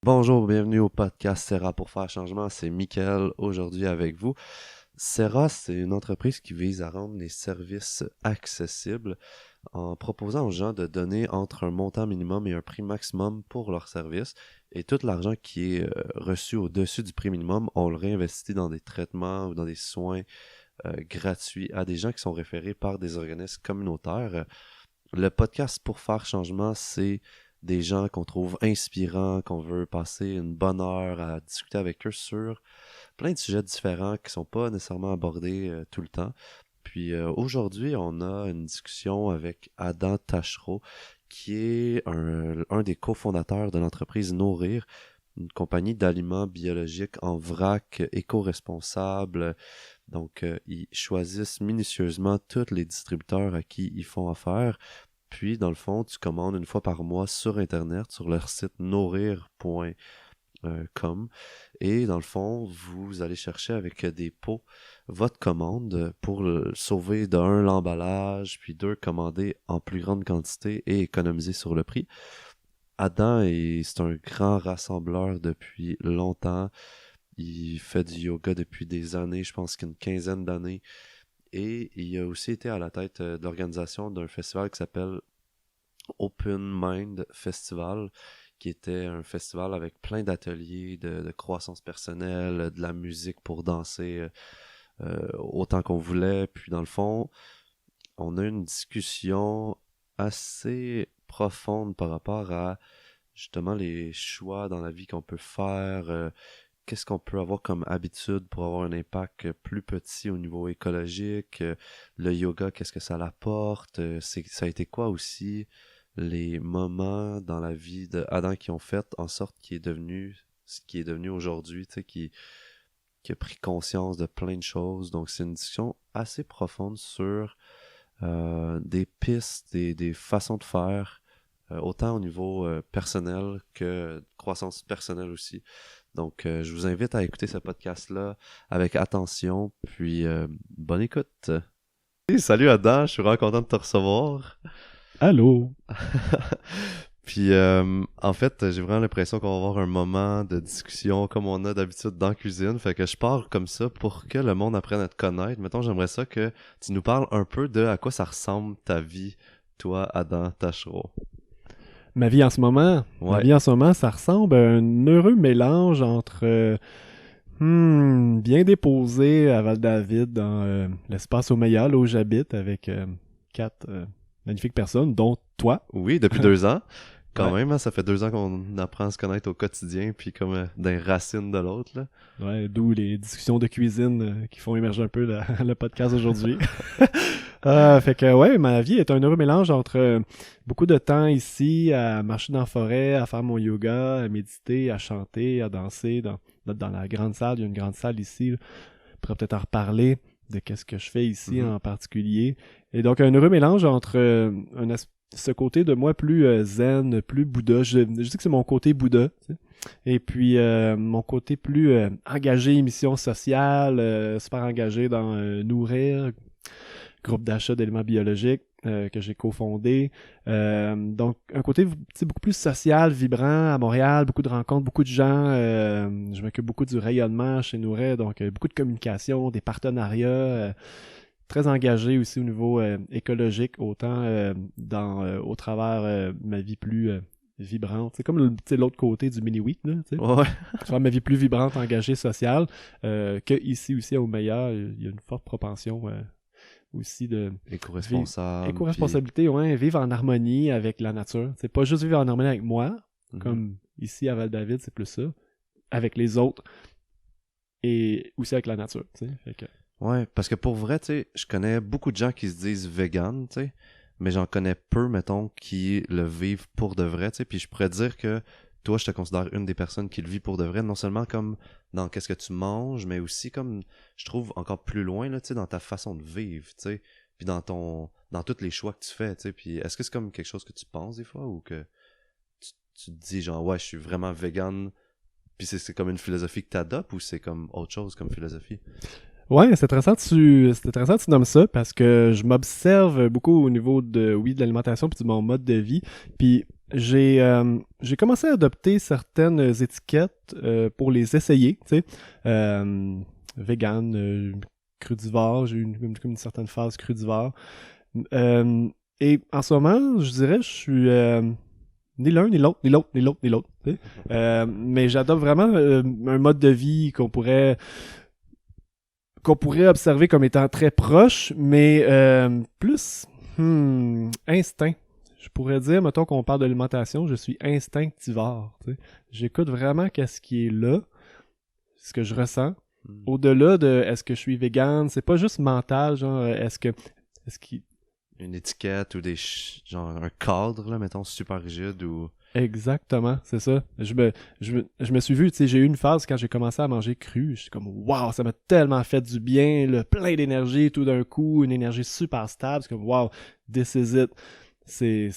Bonjour, bienvenue au podcast Serra pour faire changement. C'est Mickaël aujourd'hui avec vous. Serra, c'est une entreprise qui vise à rendre les services accessibles en proposant aux gens de donner entre un montant minimum et un prix maximum pour leurs services. Et tout l'argent qui est reçu au-dessus du prix minimum, on le réinvestit dans des traitements ou dans des soins gratuits à des gens qui sont référés par des organismes communautaires. Le podcast pour faire changement, c'est des gens qu'on trouve inspirants, qu'on veut passer une bonne heure à discuter avec eux sur plein de sujets différents qui sont pas nécessairement abordés tout le temps. Puis aujourd'hui, on a une discussion avec Adam Tachereau, qui est un des cofondateurs de l'entreprise Nourrir, une compagnie d'aliments biologiques en vrac, éco-responsable. Donc, ils choisissent minutieusement tous les distributeurs à qui ils font affaire. Puis, dans le fond, tu commandes une fois par mois sur Internet, sur leur site nourrir.com. Et dans le fond, vous allez chercher avec des pots votre commande pour sauver d'un l'emballage, puis deux, commander en plus grande quantité et économiser sur le prix. Adam, c'est un grand rassembleur depuis longtemps. Il fait du yoga depuis des années, je pense qu'une quinzaine d'années. Et il a aussi été à la tête de l'organisation d'un festival qui s'appelle Open Mind Festival, qui était un festival avec plein d'ateliers de croissance personnelle, de la musique pour danser autant qu'on voulait. Puis dans le fond, on a une discussion assez profonde par rapport à justement les choix dans la vie qu'on peut faire, qu'est-ce qu'on peut avoir comme habitude pour avoir un impact plus petit au niveau écologique, le yoga, qu'est-ce que ça l'apporte, ça a été quoi aussi les moments dans la vie d'Adam qui ont fait en sorte qu'il est devenu ce qu'il est devenu aujourd'hui, tu sais, qui a pris conscience de plein de choses. Donc c'est une discussion assez profonde sur des pistes, des façons de faire, autant au niveau personnel que croissance personnelle aussi. Donc, je vous invite à écouter ce podcast-là avec attention, puis bonne écoute. Hey, salut Adam, je suis vraiment content de te recevoir. Allô? Puis, en fait, j'ai vraiment l'impression qu'on va avoir un moment de discussion comme on a d'habitude dans la cuisine. Fait que je pars comme ça pour que le monde apprenne à te connaître. Mettons, j'aimerais ça que tu nous parles un peu de à quoi ça ressemble ta vie, toi, Adam Tachereau. Ma Ouais. vie en ce moment, ça ressemble à un heureux mélange entre bien déposé à Val-David dans l'espace Omeya, là où j'habite, avec quatre magnifiques personnes, dont toi. Oui, depuis 2 ans. Quand Ouais, même, hein, ça fait 2 ans qu'on apprend à se connaître au quotidien, puis comme des racines de l'autre, là. ouais, d'où les discussions de cuisine qui font émerger un peu le podcast aujourd'hui. Fait que ouais, ma vie est un heureux mélange entre beaucoup de temps ici à marcher dans la forêt, à faire mon yoga, à méditer, à chanter, à danser dans la grande salle. Il y a une grande salle ici. Là. On pourrait peut-être en reparler de qu'est-ce que je fais ici Mhm. en particulier. Et donc un heureux mélange entre ce côté de moi plus zen, plus Bouddha. Je dis que c'est mon côté Bouddha. Tu sais. Et puis mon côté plus engagé, mission sociale, super engagé dans nourrir, groupe d'achat d'éléments biologiques que j'ai cofondé. Donc, un côté beaucoup plus social, vibrant à Montréal, beaucoup de rencontres, beaucoup de gens. Je m'occupe beaucoup du rayonnement chez Nouret, donc beaucoup de communication, des partenariats. Très engagé aussi au niveau écologique, autant au travers ma vie plus vibrante. C'est comme l'autre côté du mini-wheat, là, tu sais. Ouais. Faire ma vie plus vibrante, engagée, sociale, que ici aussi au meilleur, il y a une forte propension aussi de vivre Éco-responsable, puis... éco-responsabilité, ouais, vivre en harmonie avec la nature. C'est pas juste vivre en harmonie avec moi, Mhm. comme ici à Val-David, c'est plus ça, avec les autres et aussi avec la nature, tu sais. Fait que, Ouais, parce que pour vrai, tu sais, je connais beaucoup de gens qui se disent vegan, tu sais, mais j'en connais peu, mettons, qui le vivent pour de vrai, tu sais, puis je pourrais dire que toi, je te considère une des personnes qui le vit pour de vrai, non seulement comme dans qu'est-ce que tu manges, mais aussi comme, je trouve, encore plus loin, là, tu sais, dans ta façon de vivre, tu sais, puis dans tous les choix que tu fais, tu sais, puis est-ce que c'est comme quelque chose que tu penses des fois, ou que tu te dis genre, ouais, je suis vraiment vegan, puis c'est comme une philosophie que t'adoptes, ou c'est comme autre chose comme philosophie? ouais, c'est intéressant que tu nommes ça parce que je m'observe beaucoup au niveau de, oui, de l'alimentation puis de mon mode de vie. Puis j'ai commencé à adopter certaines étiquettes pour les essayer, tu sais. Vegan, crudivore, j'ai eu comme une certaine phase crudivore. Et en ce moment, je dirais, je suis ni l'un, ni l'autre, ni l'autre, ni l'autre, ni l'autre. Tu sais. Mais j'adopte vraiment un mode de vie qu'on pourrait observer comme étant très proche, mais plus instinct. Je pourrais dire, mettons qu'on parle d'alimentation, je suis instinctivore. Tu sais. J'écoute vraiment qu'est-ce qui est là, ce que je ressens. Au-delà de est-ce que je suis vegan, c'est pas juste mental, genre est-ce qu'il Une étiquette ou genre un cadre, là, mettons, super rigide ou... Exactement, c'est ça. Je me suis vu, tu sais, j'ai eu une phase quand j'ai commencé à manger cru, je suis comme waouh, ça m'a tellement fait du bien, là, plein d'énergie tout d'un coup, une énergie super stable, c'est comme waouh, this is it. C'est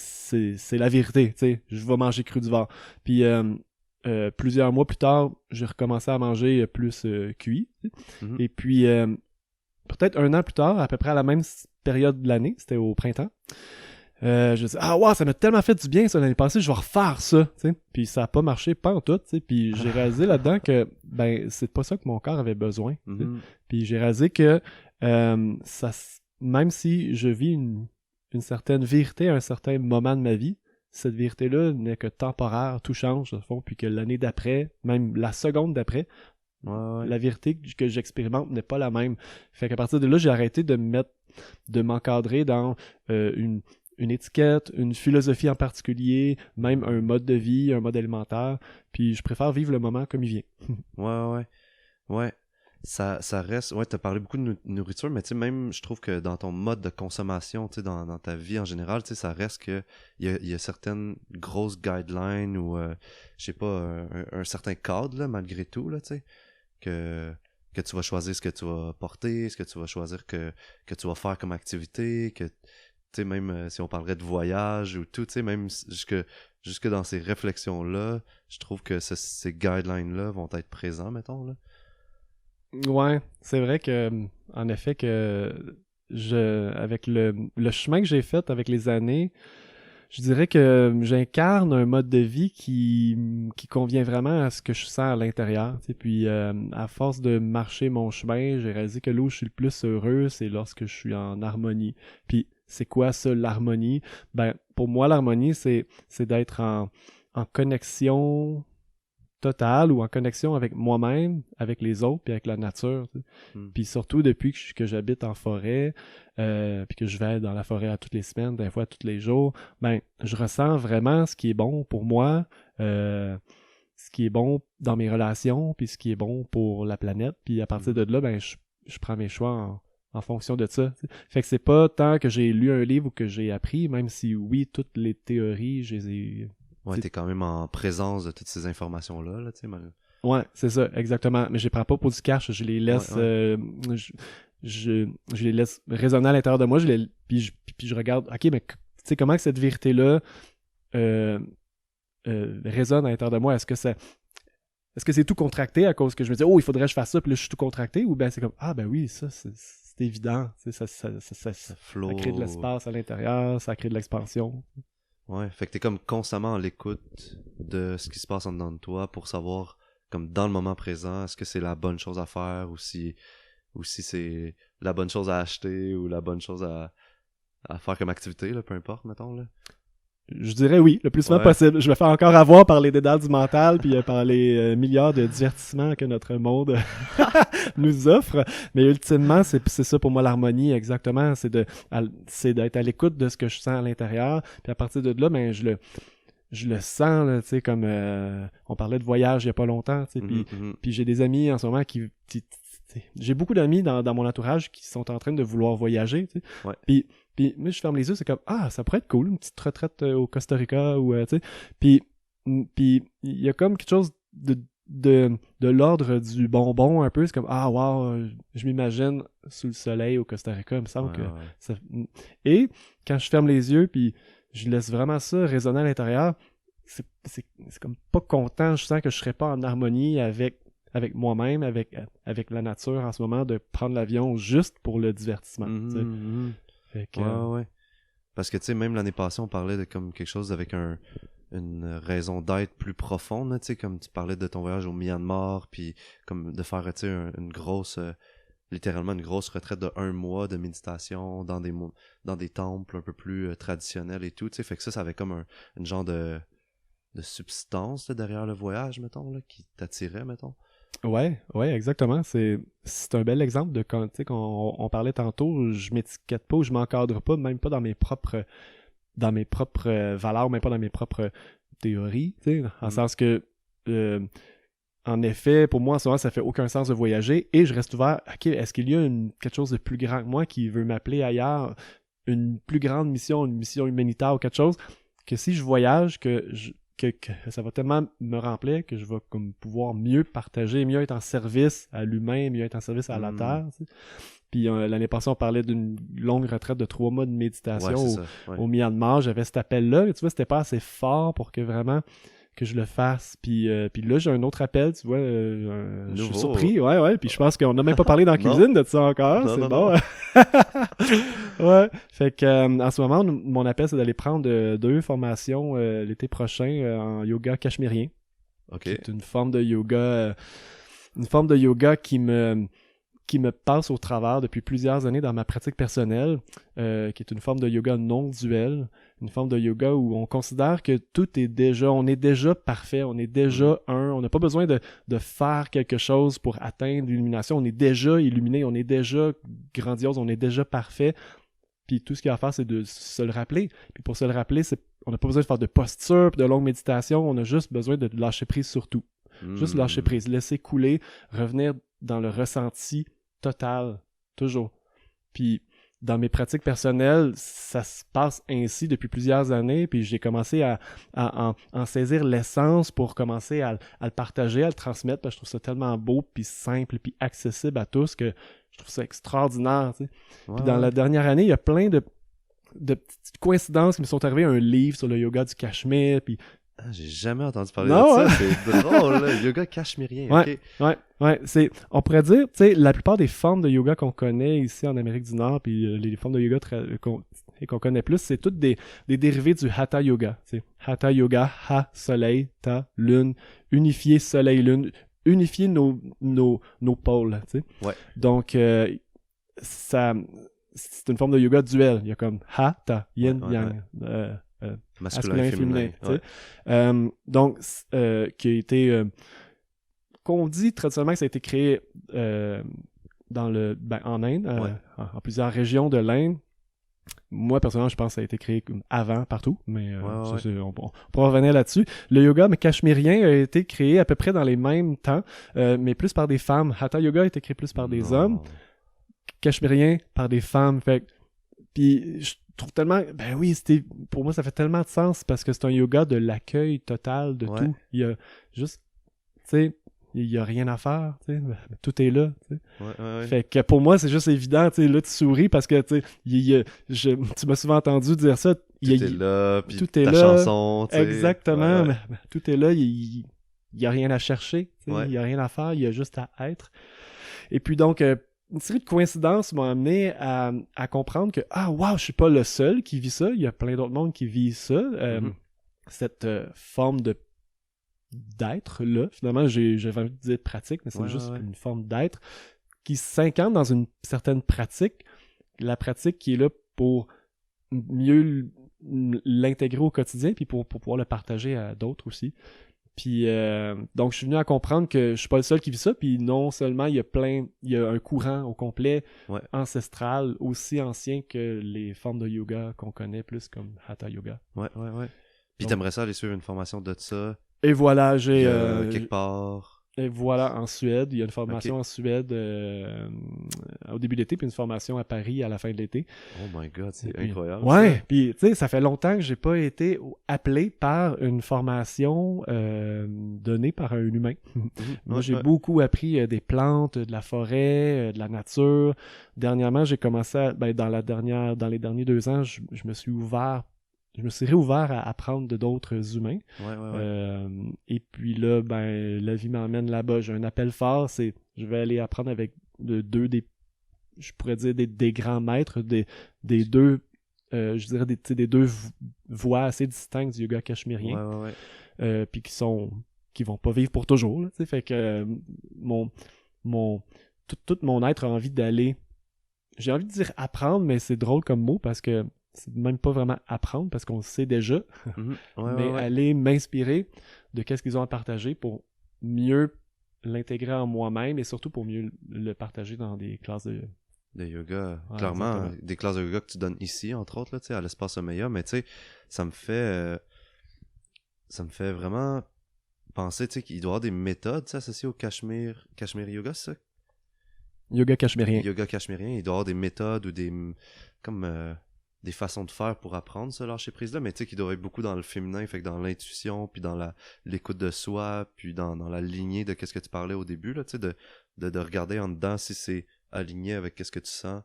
la vérité, tu sais, je vais manger cru du vent. Puis plusieurs mois plus tard, j'ai recommencé à manger plus cuit. Mhm. Et puis peut-être un an plus tard, à peu près à la même période de l'année, c'était au printemps. Je dis ah wow, ça m'a tellement fait du bien ça l'année passée, je vais refaire ça, tu sais. Puis ça a pas marché pas en tout, tu sais. Puis j'ai réalisé là-dedans que ben c'est pas ça que mon corps avait besoin. Mhm. Puis j'ai réalisé que même si je vis une certaine vérité à un certain moment de ma vie, cette vérité-là n'est que temporaire, tout change, au fond, puis que l'année d'après, même la seconde d'après, Ouais. la vérité que j'expérimente n'est pas la même. Fait qu'à partir de là, j'ai arrêté de m'encadrer dans une étiquette, une philosophie en particulier, même un mode de vie, un mode alimentaire, puis je préfère vivre le moment comme il vient. Ouais. Ça reste... Ouais, t'as parlé beaucoup de nourriture, mais tu sais, même, je trouve que dans ton mode de consommation, tu sais, dans ta vie en général, tu sais, ça reste que il y a certaines grosses guidelines ou, je sais pas, un certain cadre, là, malgré tout, là, tu sais, que tu vas choisir ce que tu vas porter, ce que tu vas choisir que tu vas faire comme activité, que, tu sais, même si on parlerait de voyage ou tout, tu sais, même jusque dans ces réflexions-là, je trouve que ces guidelines-là vont être présents, mettons, là. Ouais, c'est vrai que, en effet, que avec le chemin que j'ai fait avec les années, je dirais que j'incarne un mode de vie qui convient vraiment à ce que je sens à l'intérieur. Tu sais. Puis, à force de marcher mon chemin, j'ai réalisé que là où je suis le plus heureux, c'est lorsque je suis en harmonie. Puis, c'est quoi ça, l'harmonie? Ben, pour moi, l'harmonie, c'est d'être en connexion totale ou en connexion avec moi-même, avec les autres, puis avec la nature. Tu sais. Puis surtout depuis que j'habite en forêt, puis que je vais dans la forêt à toutes les semaines, des fois tous les jours, ben je ressens vraiment ce qui est bon pour moi, ce qui est bon dans mes relations, puis ce qui est bon pour la planète. Puis à partir de là, ben je prends mes choix en fonction de ça. Tu sais. Fait que c'est pas tant que j'ai lu un livre ou que j'ai appris, même si oui, toutes les théories, je les ai. Ouais, t'es quand même en présence de toutes ces informations-là, là, tu sais, Ouais, c'est ça, exactement. Mais je les prends pas pour du cash, je les laisse, Ouais. je les laisse résonner à l'intérieur de moi, puis je regarde, ok, mais tu sais, comment que cette vérité-là euh, résonne à l'intérieur de moi? Est-ce que c'est tout contracté à cause que je me dis, oh, il faudrait que je fasse ça, puis là, je suis tout contracté, ou bien c'est comme, ah, ben oui, ça, c'est évident, tu sais, Ça ça crée de l'espace à l'intérieur, ça crée de l'expansion. Ouais, fait que t'es comme constamment à l'écoute de ce qui se passe en dedans de toi pour savoir, comme dans le moment présent, est-ce que c'est la bonne chose à faire ou si c'est la bonne chose à acheter ou la bonne chose à faire comme activité, là, peu importe, mettons, là. Je dirais oui, le plus souvent Ouais. possible. Je me fais encore avoir par les dédales du mental puis par les milliards de divertissements que notre monde nous offre. Mais ultimement, c'est ça pour moi l'harmonie, exactement. C'est d'être à l'écoute de ce que je sens à l'intérieur. Puis à partir de là, ben, je le sens, là, tu sais, comme on parlait de voyage il y a pas longtemps, tu sais, puis j'ai des amis en ce moment j'ai beaucoup d'amis dans mon entourage qui sont en train de vouloir voyager, tu sais. Ouais. Puis moi, je ferme les yeux, c'est comme, ah, ça pourrait être cool, une petite retraite au Costa Rica, ou, tu sais. Puis il y a comme quelque chose de l'ordre du bonbon, un peu. C'est comme, ah, wow, je m'imagine sous le soleil au Costa Rica, il me semble que... Ça... Et quand je ferme les yeux, puis je laisse vraiment ça résonner à l'intérieur, c'est comme pas content, je sens que je serais pas en harmonie avec moi-même, avec la nature en ce moment, de prendre l'avion juste pour le divertissement. Fait que, Ouais. Parce que, tu sais, même l'année passée, on parlait de comme quelque chose avec un une raison d'être plus profonde, tu sais, comme tu parlais de ton voyage au Myanmar, puis comme de faire, tu sais, une grosse, littéralement une grosse retraite de 1 mois de méditation dans des temples un peu plus traditionnels et tout, tu sais, fait que ça avait comme une genre de substance là, derrière le voyage, mettons, là, qui t'attirait, mettons. Ouais, exactement. C'est un bel exemple de quand, tu sais, on parlait tantôt, je m'étiquette pas ou je m'encadre pas, même pas dans mes propres valeurs, même pas dans mes propres théories, tu sais, en sens que en effet, pour moi, en ce moment, ça fait aucun sens de voyager et je reste ouvert. OK, est-ce qu'il y a quelque chose de plus grand que moi qui veut m'appeler ailleurs, une plus grande mission, une mission humanitaire ou quelque chose, que si je voyage, que ça va tellement me remplir que je vais comme pouvoir mieux partager, mieux être en service à l'humain, mieux être en service à la Terre. Tu sais. Puis l'année passée, on parlait d'une longue retraite de 3 mois de méditation au Myanmar. J'avais cet appel-là, mais tu vois, c'était pas assez fort pour que vraiment que je le fasse. Puis là, j'ai un autre appel, tu vois. Je suis surpris, ouais. Puis je pense qu'on n'a même pas parlé dans la cuisine de ça encore. C'est bon. Ouais. Fait que en ce moment, mon appel, c'est d'aller prendre 2 formations l'été prochain en yoga cachemérien. OK. C'est une forme de yoga qui me passe au travers depuis plusieurs années dans ma pratique personnelle, qui est une forme de yoga non duel, une forme de yoga où on considère que on est déjà parfait, on est déjà on n'a pas besoin de faire quelque chose pour atteindre l'illumination, on est déjà illuminé, on est déjà grandiose, on est déjà parfait, puis tout ce qu'il y a à faire, c'est de se le rappeler. Puis pour se le rappeler, on n'a pas besoin de faire de posture, de longues méditations, on a juste besoin de lâcher prise sur tout. Juste lâcher prise, laisser couler, revenir dans le ressenti total, toujours. Puis dans mes pratiques personnelles, ça se passe ainsi depuis plusieurs années, puis j'ai commencé à en saisir l'essence pour commencer à le partager, à le transmettre, parce que je trouve ça tellement beau, puis simple, puis accessible à tous, que je trouve ça extraordinaire. Tu sais. Puis dans la dernière année, il y a plein de petites coïncidences qui me sont arrivées, un livre sur le yoga du Cachemire, puis j'ai jamais entendu parler de ça, c'est drôle, là. Yoga cachemérien, ouais, ok. Ouais, on pourrait dire, tu sais, la plupart des formes de yoga qu'on connaît ici en Amérique du Nord, puis les formes de yoga qu'on connaît plus, c'est toutes des dérivés du Hatha Yoga. T'sais. Hatha Yoga, Ha, soleil, Ta, lune, unifier soleil, lune, unifier nos pôles, tu sais. Ouais. Donc, c'est une forme de yoga duel. Il y a comme Ha, Ta, Yin, Yang. Masculin et féminin. Donc, qui a été... qu'on dit traditionnellement que ça a été créé en Inde, en plusieurs régions de l'Inde. Moi, personnellement, je pense que ça a été créé avant, partout, mais on pourra revenir là-dessus. Le yoga cachemérien a été créé à peu près dans les mêmes temps, mais plus par des femmes. Hatha Yoga a été créé plus par des hommes. Cachemérien par des femmes. Fait puis je trouve tellement... Ben oui, pour moi, ça fait tellement de sens parce que c'est un yoga de l'accueil total de tout. Il y a juste... Tu sais, il y a rien à faire, tu sais. Tout est là, tu sais. Fait que pour moi, c'est juste évident, tu sais. Là, tu souris parce que, tu sais, tu m'as souvent entendu dire ça. Tout est là, puis tout est ta là. chanson, tu sais. Exactement. Mais tout est là. Il y a rien à chercher, tu sais. Il y a rien à faire. Il y a juste à être. Et puis donc... une série de coïncidences m'ont amené à comprendre que je suis pas le seul qui vit ça, il y a plein d'autres mondes qui vivent ça, cette forme d'être là, finalement j'avais envie de dire pratique, mais c'est juste une forme d'être qui s'incarne dans une certaine pratique, la pratique qui est là pour mieux l'intégrer au quotidien puis pour pouvoir le partager à d'autres aussi. Puis donc je suis venu à comprendre que je suis pas le seul qui vit ça, puis non seulement il y a un courant au complet ancestral aussi ancien que les formes de yoga qu'on connaît plus comme Hatha Yoga. Ouais. Puis t'aimerais ça aller suivre une formation de ça? Et voilà, j'ai quelque part. Et voilà, en Suède, il y a une formation en Suède au début de l'été, puis une formation à Paris à la fin de l'été. Oh my God, c'est incroyable. Ouais, puis tu sais, ça fait longtemps que j'ai pas été appelé par une formation donnée par un humain. Moi, j'ai beaucoup appris des plantes, de la forêt, de la nature. Dernièrement, j'ai commencé dans les derniers 2 ans, je me suis réouvert à apprendre de d'autres humains. Et puis là, la vie m'emmène là-bas. J'ai un appel fort, je vais aller apprendre avec 2 je pourrais dire des grands maîtres, des 2 je dirais, des deux voies assez distinctes du yoga cachemérien. Ouais. Puis qui vont pas vivre pour toujours. Là, fait que tout mon être a envie d'aller. J'ai envie de dire apprendre, mais c'est drôle comme mot parce que c'est même pas vraiment apprendre parce qu'on le sait déjà. Mais aller m'inspirer de qu'est-ce qu'ils ont à partager pour mieux l'intégrer en moi-même et surtout pour mieux le partager dans des classes de yoga. Clairement, exactement. Des classes de yoga que tu donnes ici, entre autres, là, à l'espace Omeya, mais tu sais, ça me fait vraiment penser, tu sais, qu'il doit y avoir des méthodes associées au Cachemire Yoga, c'est ça? Yoga cachemérien. Yoga cachemérien, il doit y avoir des méthodes ou des façons de faire pour apprendre ce lâcher-prise-là, mais tu sais qu'il doit être beaucoup dans le féminin, fait que dans l'intuition, puis dans l'écoute de soi, puis dans la lignée de qu'est-ce que tu parlais au début, là, tu sais, de regarder en dedans si c'est aligné avec qu'est-ce que tu sens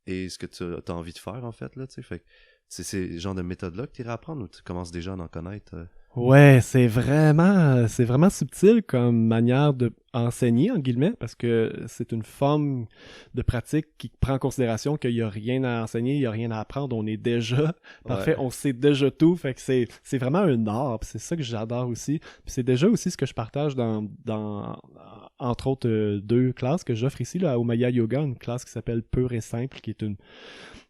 et ce que tu as envie de faire, en fait, là, tu sais, fait que c'est ces genres de méthodes-là que tu irais apprendre ou tu commences déjà à en connaître? Ouais, c'est vraiment subtil comme manière de enseigner, en guillemets, parce que c'est une forme de pratique qui prend en considération qu'il n'y a rien à enseigner, il n'y a rien à apprendre, on est déjà parfait, on sait déjà tout, fait que c'est vraiment un art, c'est ça que j'adore aussi, puis c'est déjà aussi ce que je partage dans entre autres 2 classes que j'offre ici, là, à Omaya Yoga, une classe qui s'appelle Pure et Simple, qui est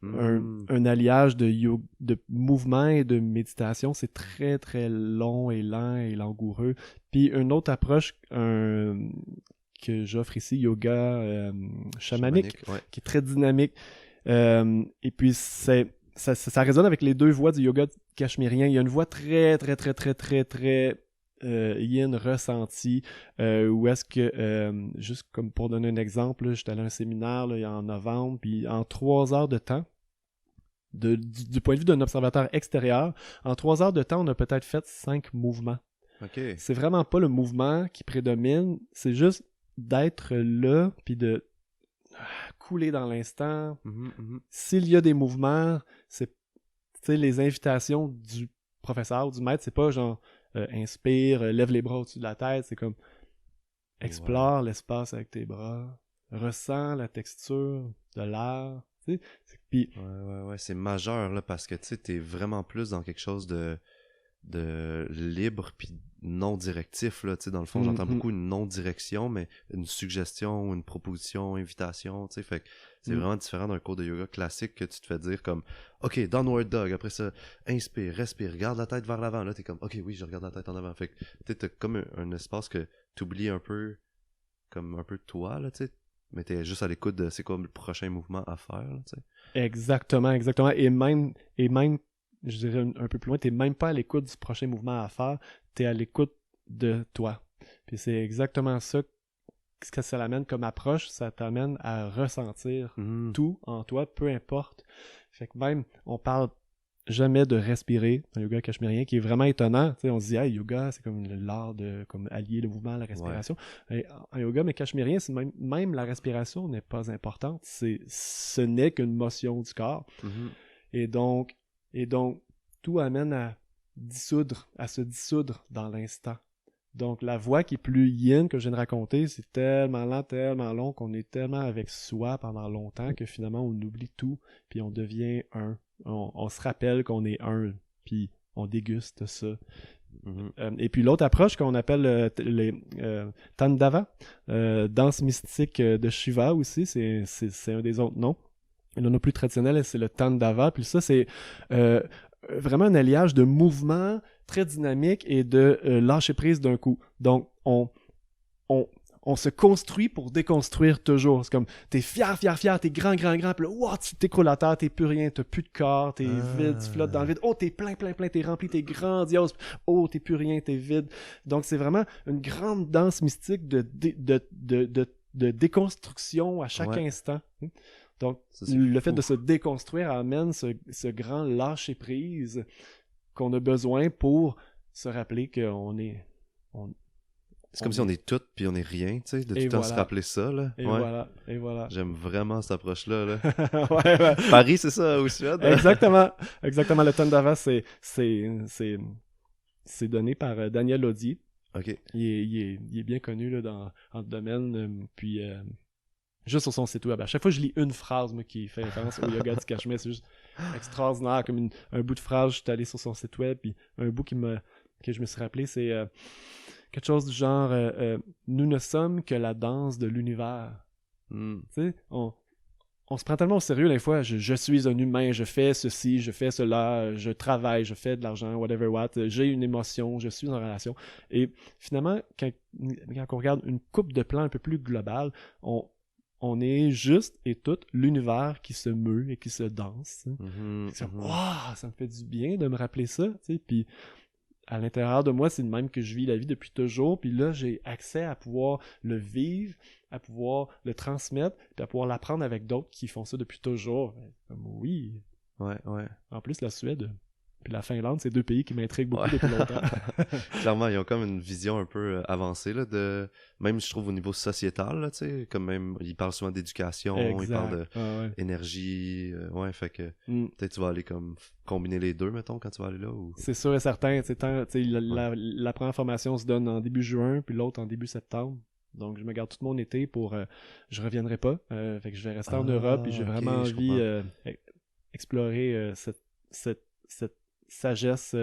un alliage de mouvement et de méditation. C'est très, très long et lent et langoureux. Puis une autre approche que j'offre ici, yoga chamanique, qui est très dynamique. Et puis ça résonne avec les 2 voies du yoga cachemérien. Il y a une voie très, très, très, très, très, très yin ressenti, où est-ce que, juste comme pour donner un exemple, j'étais allé à un séminaire là, en novembre, puis en 3 heures de temps, du point de vue d'un observateur extérieur, en 3 heures de temps, on a peut-être fait 5 mouvements. Okay. C'est vraiment pas le mouvement qui prédomine, c'est juste d'être là, puis de couler dans l'instant. S'il y a des mouvements, c'est les invitations du professeur ou du maître, c'est pas genre inspire, lève les bras au-dessus de la tête, c'est comme explore l'espace avec tes bras, ressens la texture de l'air. Puis, ouais, c'est majeur là, parce que tu sais, t'es vraiment plus dans quelque chose de libre puis non directif là, tu sais, dans le fond j'entends beaucoup une non-direction, mais une suggestion, une proposition, invitation, tu sais, fait que c'est vraiment différent d'un cours de yoga classique que tu te fais dire comme ok, downward dog, après ça inspire, respire, garde la tête vers l'avant, là t'es comme ok, oui, je regarde la tête en avant, fait que t'as comme un espace que t'oublies un peu, comme un peu de toi là, tu sais, mais t'es juste à l'écoute de c'est quoi le prochain mouvement à faire là, tu sais. Exactement. Et même je dirais un peu plus loin, t'es même pas à l'écoute du prochain mouvement à faire, t'es à l'écoute de toi. Puis c'est exactement ça que ça l'amène comme approche, ça t'amène à ressentir tout en toi, peu importe. Fait que même, on parle jamais de respirer dans le yoga cachemérien, qui est vraiment étonnant. Tu sais, on se dit, hey, yoga, c'est comme l'art de comme allier le mouvement à la respiration. Et en yoga, mais cachemérien, c'est même la respiration n'est pas importante. Ce n'est qu'une motion du corps. Et donc, tout amène à se dissoudre dans l'instant. Donc, la voie qui est plus yin que je viens de raconter, c'est tellement lent, tellement long qu'on est tellement avec soi pendant longtemps que finalement, on oublie tout, puis on devient un. On se rappelle qu'on est un, puis on déguste ça. Et puis l'autre approche qu'on appelle les Tandava, danse mystique de Shiva aussi, c'est un des autres noms. Le nom plus traditionnel, c'est le Tandava. Puis ça, c'est vraiment un alliage de mouvements très dynamique et de lâcher prise d'un coup. Donc, on se construit pour déconstruire toujours. C'est comme, t'es fier, t'es grand, puis là, wow, tu t'écroules à terre, t'es plus rien, t'as plus de corps, t'es vide, tu flottes dans le vide. Oh, t'es plein, t'es rempli, t'es grandiose. Oh, t'es plus rien, t'es vide. Donc, c'est vraiment une grande danse mystique de déconstruction à chaque instant. Donc, le fait de se déconstruire amène ce grand lâcher-prise qu'on a besoin pour se rappeler qu'on est... C'est comme si on est tout puis on est rien, tu sais, de tout le temps se rappeler ça, là. Et voilà. J'aime vraiment cette approche-là, là. ouais. Paris, c'est ça, au Suède. Exactement. Le Tandava, c'est donné par Daniel Audier. OK. Il est bien connu là, dans le domaine, juste sur son site web. À chaque fois que je lis une phrase moi, qui fait référence au yoga du Cachemire, c'est juste extraordinaire, comme un bout de phrase, j'étais allé sur son site web, puis un bout que je me suis rappelé, c'est quelque chose du genre nous ne sommes que la danse de l'univers. Tu sais, on se prend tellement au sérieux des fois, je suis un humain, je fais ceci, je fais cela, je travaille, je fais de l'argent, whatever what, j'ai une émotion, je suis en relation. Et finalement, quand on regarde une coupe de plans un peu plus globale, on est juste et tout l'univers qui se meut et qui se danse. Ça me fait du bien de me rappeler ça, tu sais, puis à l'intérieur de moi, c'est le même que je vis la vie depuis toujours. Puis là, j'ai accès à pouvoir le vivre, à pouvoir le transmettre, puis à pouvoir l'apprendre avec d'autres qui font ça depuis toujours. Comme, oui. Ouais. En plus, la Suède puis la Finlande, c'est deux pays qui m'intriguent beaucoup depuis longtemps. Clairement, ils ont comme une vision un peu avancée, là, même je trouve au niveau sociétal, là, tu sais, comme même, ils parlent souvent d'éducation, ils parlent d'énergie, fait que peut-être tu vas aller comme combiner les deux, mettons, quand tu vas aller là, ou... C'est sûr et certain, la première formation se donne en début juin, puis l'autre en début septembre. Donc, je me garde tout mon été pour... je reviendrai pas, fait que je vais rester en Europe, puis j'ai vraiment envie explorer cette sagesse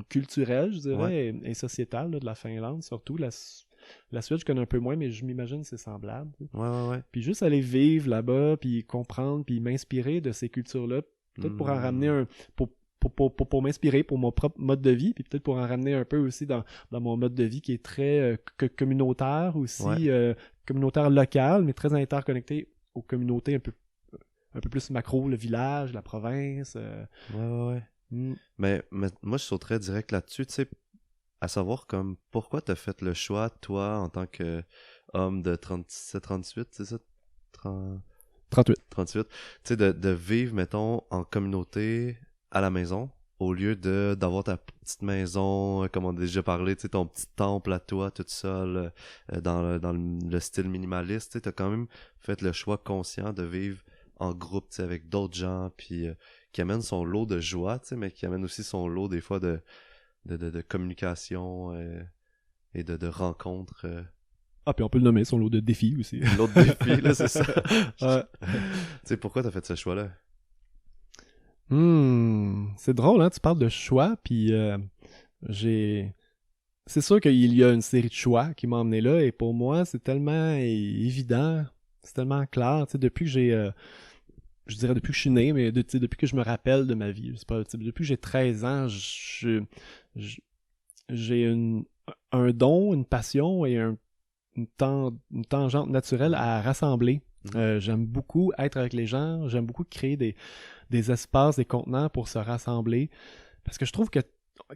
culturelle, je dirais, et sociétale là, de la Finlande, surtout. La Suède, je connais un peu moins, mais je m'imagine que c'est semblable. Ouais. Puis juste aller vivre là-bas, puis comprendre, puis m'inspirer de ces cultures-là, peut-être pour en ramener un... Pour m'inspirer pour mon propre mode de vie, puis peut-être pour en ramener un peu aussi dans mon mode de vie qui est très communautaire aussi, communautaire local, mais très interconnecté aux communautés un peu plus macro, le village, la province. Ouais. Mais moi, je sauterais direct là-dessus, tu sais, à savoir comme pourquoi t'as fait le choix, toi, en tant que homme de 37-38, c'est ça? 38. Tu sais, de vivre, mettons, en communauté à la maison, au lieu d'avoir ta petite maison, comme on a déjà parlé, tu sais, ton petit temple à toi, tout seul, dans le style minimaliste, tu sais, t'as quand même fait le choix conscient de vivre en groupe, tu sais, avec d'autres gens, puis qui amène son lot de joie, tu sais, mais qui amène aussi son lot, des fois, de communication et de rencontres. Ah, puis on peut le nommer, son lot de défis aussi. L'autre défi, là, c'est ça. Tu sais, pourquoi t'as fait ce choix-là? C'est drôle, hein, tu parles de choix, puis c'est sûr qu'il y a une série de choix qui m'ont emmené là, et pour moi, c'est tellement évident, c'est tellement clair, tu sais, depuis que je dirais depuis que je suis né, mais depuis que je me rappelle de ma vie, c'est pas, depuis que j'ai 13 ans, j'ai un don, une passion et une tangente naturelle à rassembler. J'aime beaucoup être avec les gens, j'aime beaucoup créer des espaces, des contenants pour se rassembler. Parce que je trouve que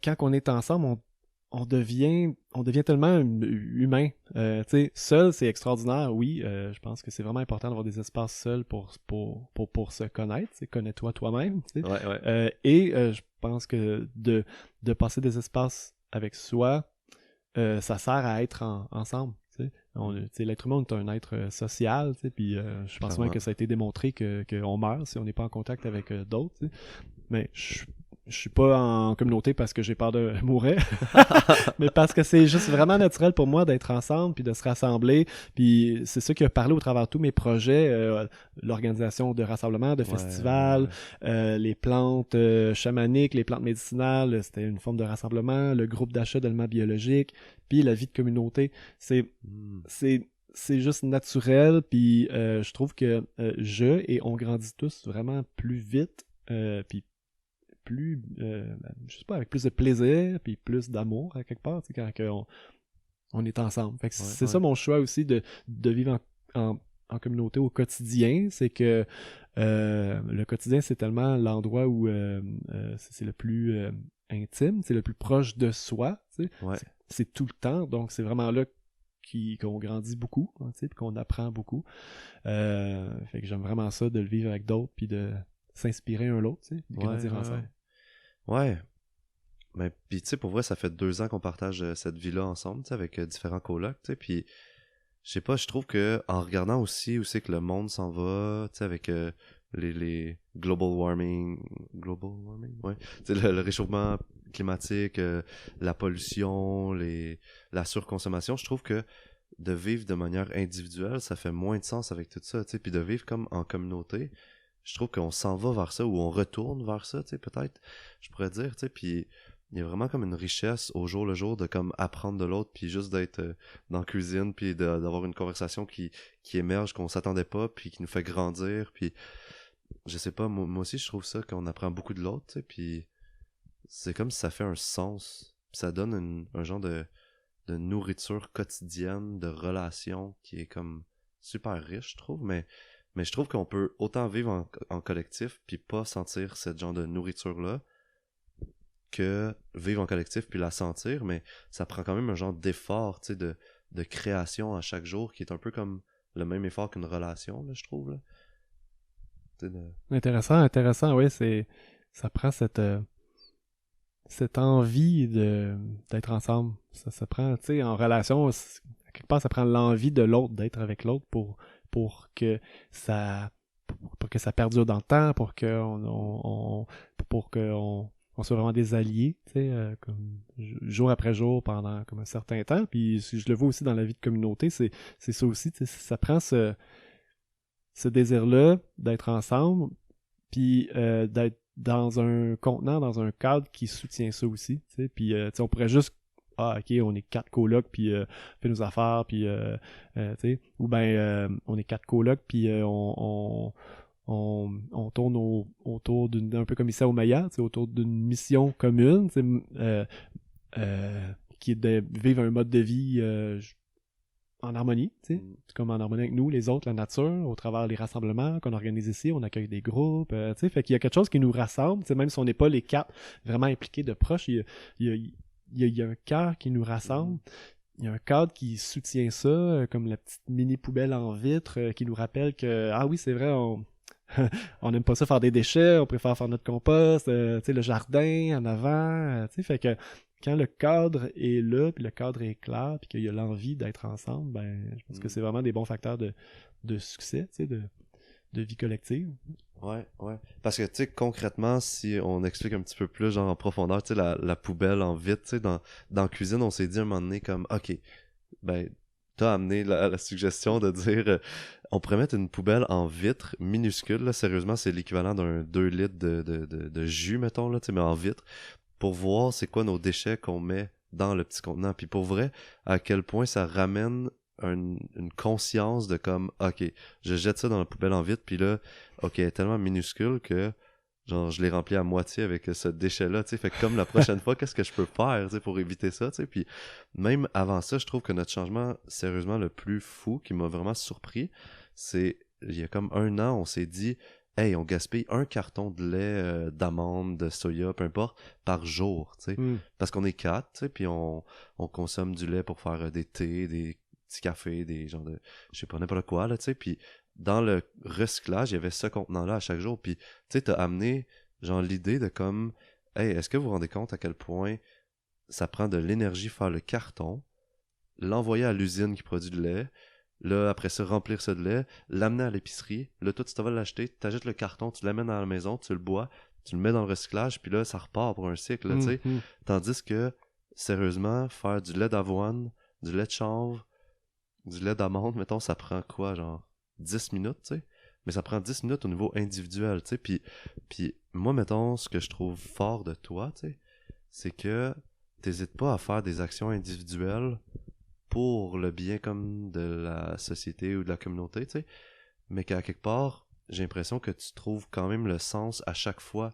quand on est ensemble, on devient tellement humain. Seul, c'est extraordinaire, oui. Je pense que c'est vraiment important d'avoir des espaces seuls pour se connaître. Connais-toi toi-même. Je pense que de passer des espaces avec soi, ça sert à être ensemble. L'être humain est un être social, puis je pense même que ça a été démontré qu'on meurt si on n'est pas en contact avec d'autres. Mais je suis pas en communauté parce que j'ai peur de mourir, mais parce que c'est juste vraiment naturel pour moi d'être ensemble puis de se rassembler. Puis c'est ça qui a parlé au travers de tous mes projets, l'organisation de rassemblements, de festivals, les plantes chamaniques, les plantes médicinales, c'était une forme de rassemblement, le groupe d'achat d'aliments biologiques, puis la vie de communauté. C'est juste naturel, puis je trouve que et on grandit tous vraiment plus vite, puis plus, je sais pas, avec plus de plaisir, puis plus d'amour à quelque part, quand on est ensemble. Fait que c'est ça mon choix aussi de vivre en communauté au quotidien, c'est que le quotidien, c'est tellement l'endroit où c'est le plus intime, c'est le plus proche de soi, c'est tout le temps, donc c'est vraiment là qu'on grandit beaucoup, puis qu'on apprend beaucoup. Fait que j'aime vraiment ça, de le vivre avec d'autres, puis de s'inspirer un l'autre, de grandir ensemble. Ouais. Mais puis tu sais, pour vrai, ça fait 2 ans qu'on partage cette vie-là ensemble, avec différents colocs, tu sais, puis je sais pas, je trouve que en regardant aussi où c'est que le monde s'en va, tu sais, avec les global warming, ouais, tu sais, le réchauffement climatique, la pollution, la surconsommation, je trouve que de vivre de manière individuelle, ça fait moins de sens avec tout ça, tu sais, puis de vivre comme en communauté, je trouve qu'on s'en va vers ça, ou on retourne vers ça, tu sais, peut-être, je pourrais dire, tu sais, puis il y a vraiment comme une richesse au jour le jour de comme apprendre de l'autre, puis juste d'être dans la cuisine, puis d'avoir une conversation qui émerge, qu'on s'attendait pas, puis qui nous fait grandir, puis je sais pas, moi aussi je trouve ça qu'on apprend beaucoup de l'autre, tu sais, puis c'est comme si ça fait un sens, puis ça donne un genre de nourriture quotidienne, de relation qui est comme super riche, je trouve, mais je trouve qu'on peut autant vivre en collectif puis pas sentir cette genre de nourriture-là que vivre en collectif puis la sentir, mais ça prend quand même un genre d'effort, tu sais, de création à chaque jour qui est un peu comme le même effort qu'une relation, là, je trouve, là. Intéressant, oui, ça prend cette envie d'être ensemble. Ça prend, tu sais, en relation, quelque part, ça prend l'envie de l'autre, d'être avec l'autre pour que ça perdure dans le temps, pour que on soit vraiment des alliés, tu sais, comme jour après jour pendant comme un certain temps. Puis je le vois aussi dans la vie de communauté, c'est ça aussi, tu sais, ça prend ce désir-là d'être ensemble, puis d'être dans un contenant, dans un cadre qui soutient ça aussi, tu sais. Puis tu sais, on pourrait juste ok, on est 4 colocs, puis on fait nos affaires, puis tu sais, ou ben on est 4 colocs, puis on tourne autour un peu comme ici au Maya, tu sais, autour d'une mission commune, tu sais, qui est de vivre un mode de vie en harmonie, tu sais, comme en harmonie avec nous, les autres, la nature, au travers des rassemblements qu'on organise ici, on accueille des groupes, tu sais, fait qu'il y a quelque chose qui nous rassemble, tu sais, même si on n'est pas les 4 vraiment impliqués de proche, il y a un cœur qui nous rassemble, il y a un cadre qui soutient ça, comme la petite mini poubelle en vitre qui nous rappelle que, ah oui, c'est vrai, on n'aime pas ça faire des déchets, on préfère faire notre compost, tu sais, le jardin en avant, tu sais, fait que quand le cadre est là, puis le cadre est clair, puis qu'il y a l'envie d'être ensemble, ben, je pense que c'est vraiment des bons facteurs de succès, tu sais, de vie collective. Ouais. Parce que, tu sais, concrètement, si on explique un petit peu plus, genre en profondeur, tu sais, la poubelle en vitre, tu sais, dans la cuisine, on s'est dit un moment donné comme, ok, ben, t'as amené la suggestion de dire, on pourrait mettre une poubelle en vitre minuscule, là, sérieusement, c'est l'équivalent d'un 2 litres de jus, mettons, là, tu sais, mais en vitre, pour voir c'est quoi nos déchets qu'on met dans le petit contenant. Puis pour vrai, à quel point ça ramène une conscience de comme, ok, je jette ça dans la poubelle en vitre, puis là, ok, elle est tellement minuscule que genre je l'ai rempli à moitié avec ce déchet-là, tu sais, fait que comme la prochaine fois, qu'est-ce que je peux faire, tu sais, pour éviter ça, tu sais, puis même avant ça, je trouve que notre changement, sérieusement, le plus fou, qui m'a vraiment surpris, c'est, il y a comme 1 an, on s'est dit, hey, on gaspille 1 carton de lait d'amande, de soya, peu importe, par jour, tu sais, parce qu'on est 4, tu sais, puis on consomme du lait pour faire des thés, des petits cafés, des genres de, je sais pas, n'importe quoi, là, tu sais, puis dans le recyclage, il y avait ce contenant-là à chaque jour, puis tu sais, t'as amené, genre, l'idée de comme, hey, est-ce que vous vous rendez compte à quel point ça prend de l'énergie faire le carton, l'envoyer à l'usine qui produit le lait, là, après ça, remplir ça de lait, l'amener à l'épicerie, là, toi, tu t'en vas l'acheter, t'achètes le carton, tu l'amènes à la maison, tu le bois, tu le mets dans le recyclage, puis là, ça repart pour un cycle, là, tu sais. Tandis que, sérieusement, faire du lait d'avoine, du lait de chanvre, du lait d'amande, mettons, ça prend quoi, genre 10 minutes, tu sais? Mais ça prend 10 minutes au niveau individuel, tu sais. Puis moi, mettons, ce que je trouve fort de toi, tu sais, c'est que t'hésites pas à faire des actions individuelles pour le bien comme de la société ou de la communauté, tu sais, mais qu'à quelque part, j'ai l'impression que tu trouves quand même le sens à chaque fois,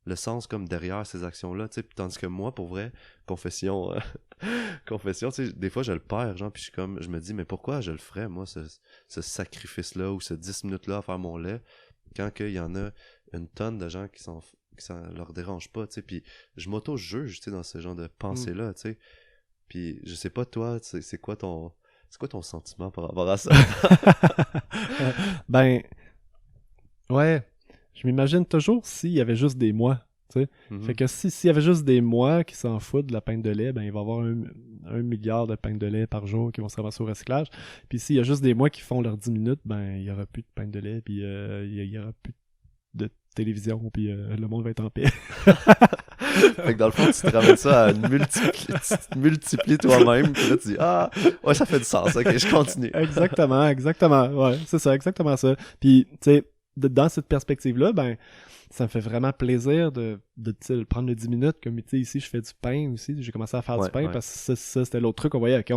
le sens comme derrière ces actions-là, tu sais, tandis que moi, pour vrai, confession, confession, tu sais, des fois je le perds, genre, puis je me dis, mais pourquoi je le ferais, moi, ce sacrifice-là, ou ce 10 minutes-là à faire mon lait, quand qu'il y en a une tonne de gens qui ça leur dérange pas, tu sais, puis je m'auto-juge, tu sais, dans ce genre de pensée-là, tu sais. Puis je sais pas toi, c'est quoi ton sentiment par rapport à ça? Ben ouais, je m'imagine toujours s'il y avait juste des mois, tu sais. Fait que s'il y avait juste des mois qui s'en foutent de la pinte de lait, ben il va y avoir un milliard de pintes de lait par jour qui vont se ramasser au recyclage. Puis s'il y a juste des mois qui font leurs 10 minutes, ben il y aura plus de pinte de lait, puis il y aura plus de télévision, puis le monde va être en paix. Fait que dans le fond, tu te ramènes ça à tu te multiplies toi-même, puis là tu dis, ah, ouais, ça fait du sens, ok, je continue. Exactement, ouais, c'est ça, exactement ça. Puis, tu sais, dans cette perspective-là, ben, ça me fait vraiment plaisir de prendre le 10 minutes. Comme ici, je fais du pain aussi. J'ai commencé à faire du pain parce que ça, c'était l'autre truc. On voyait, OK,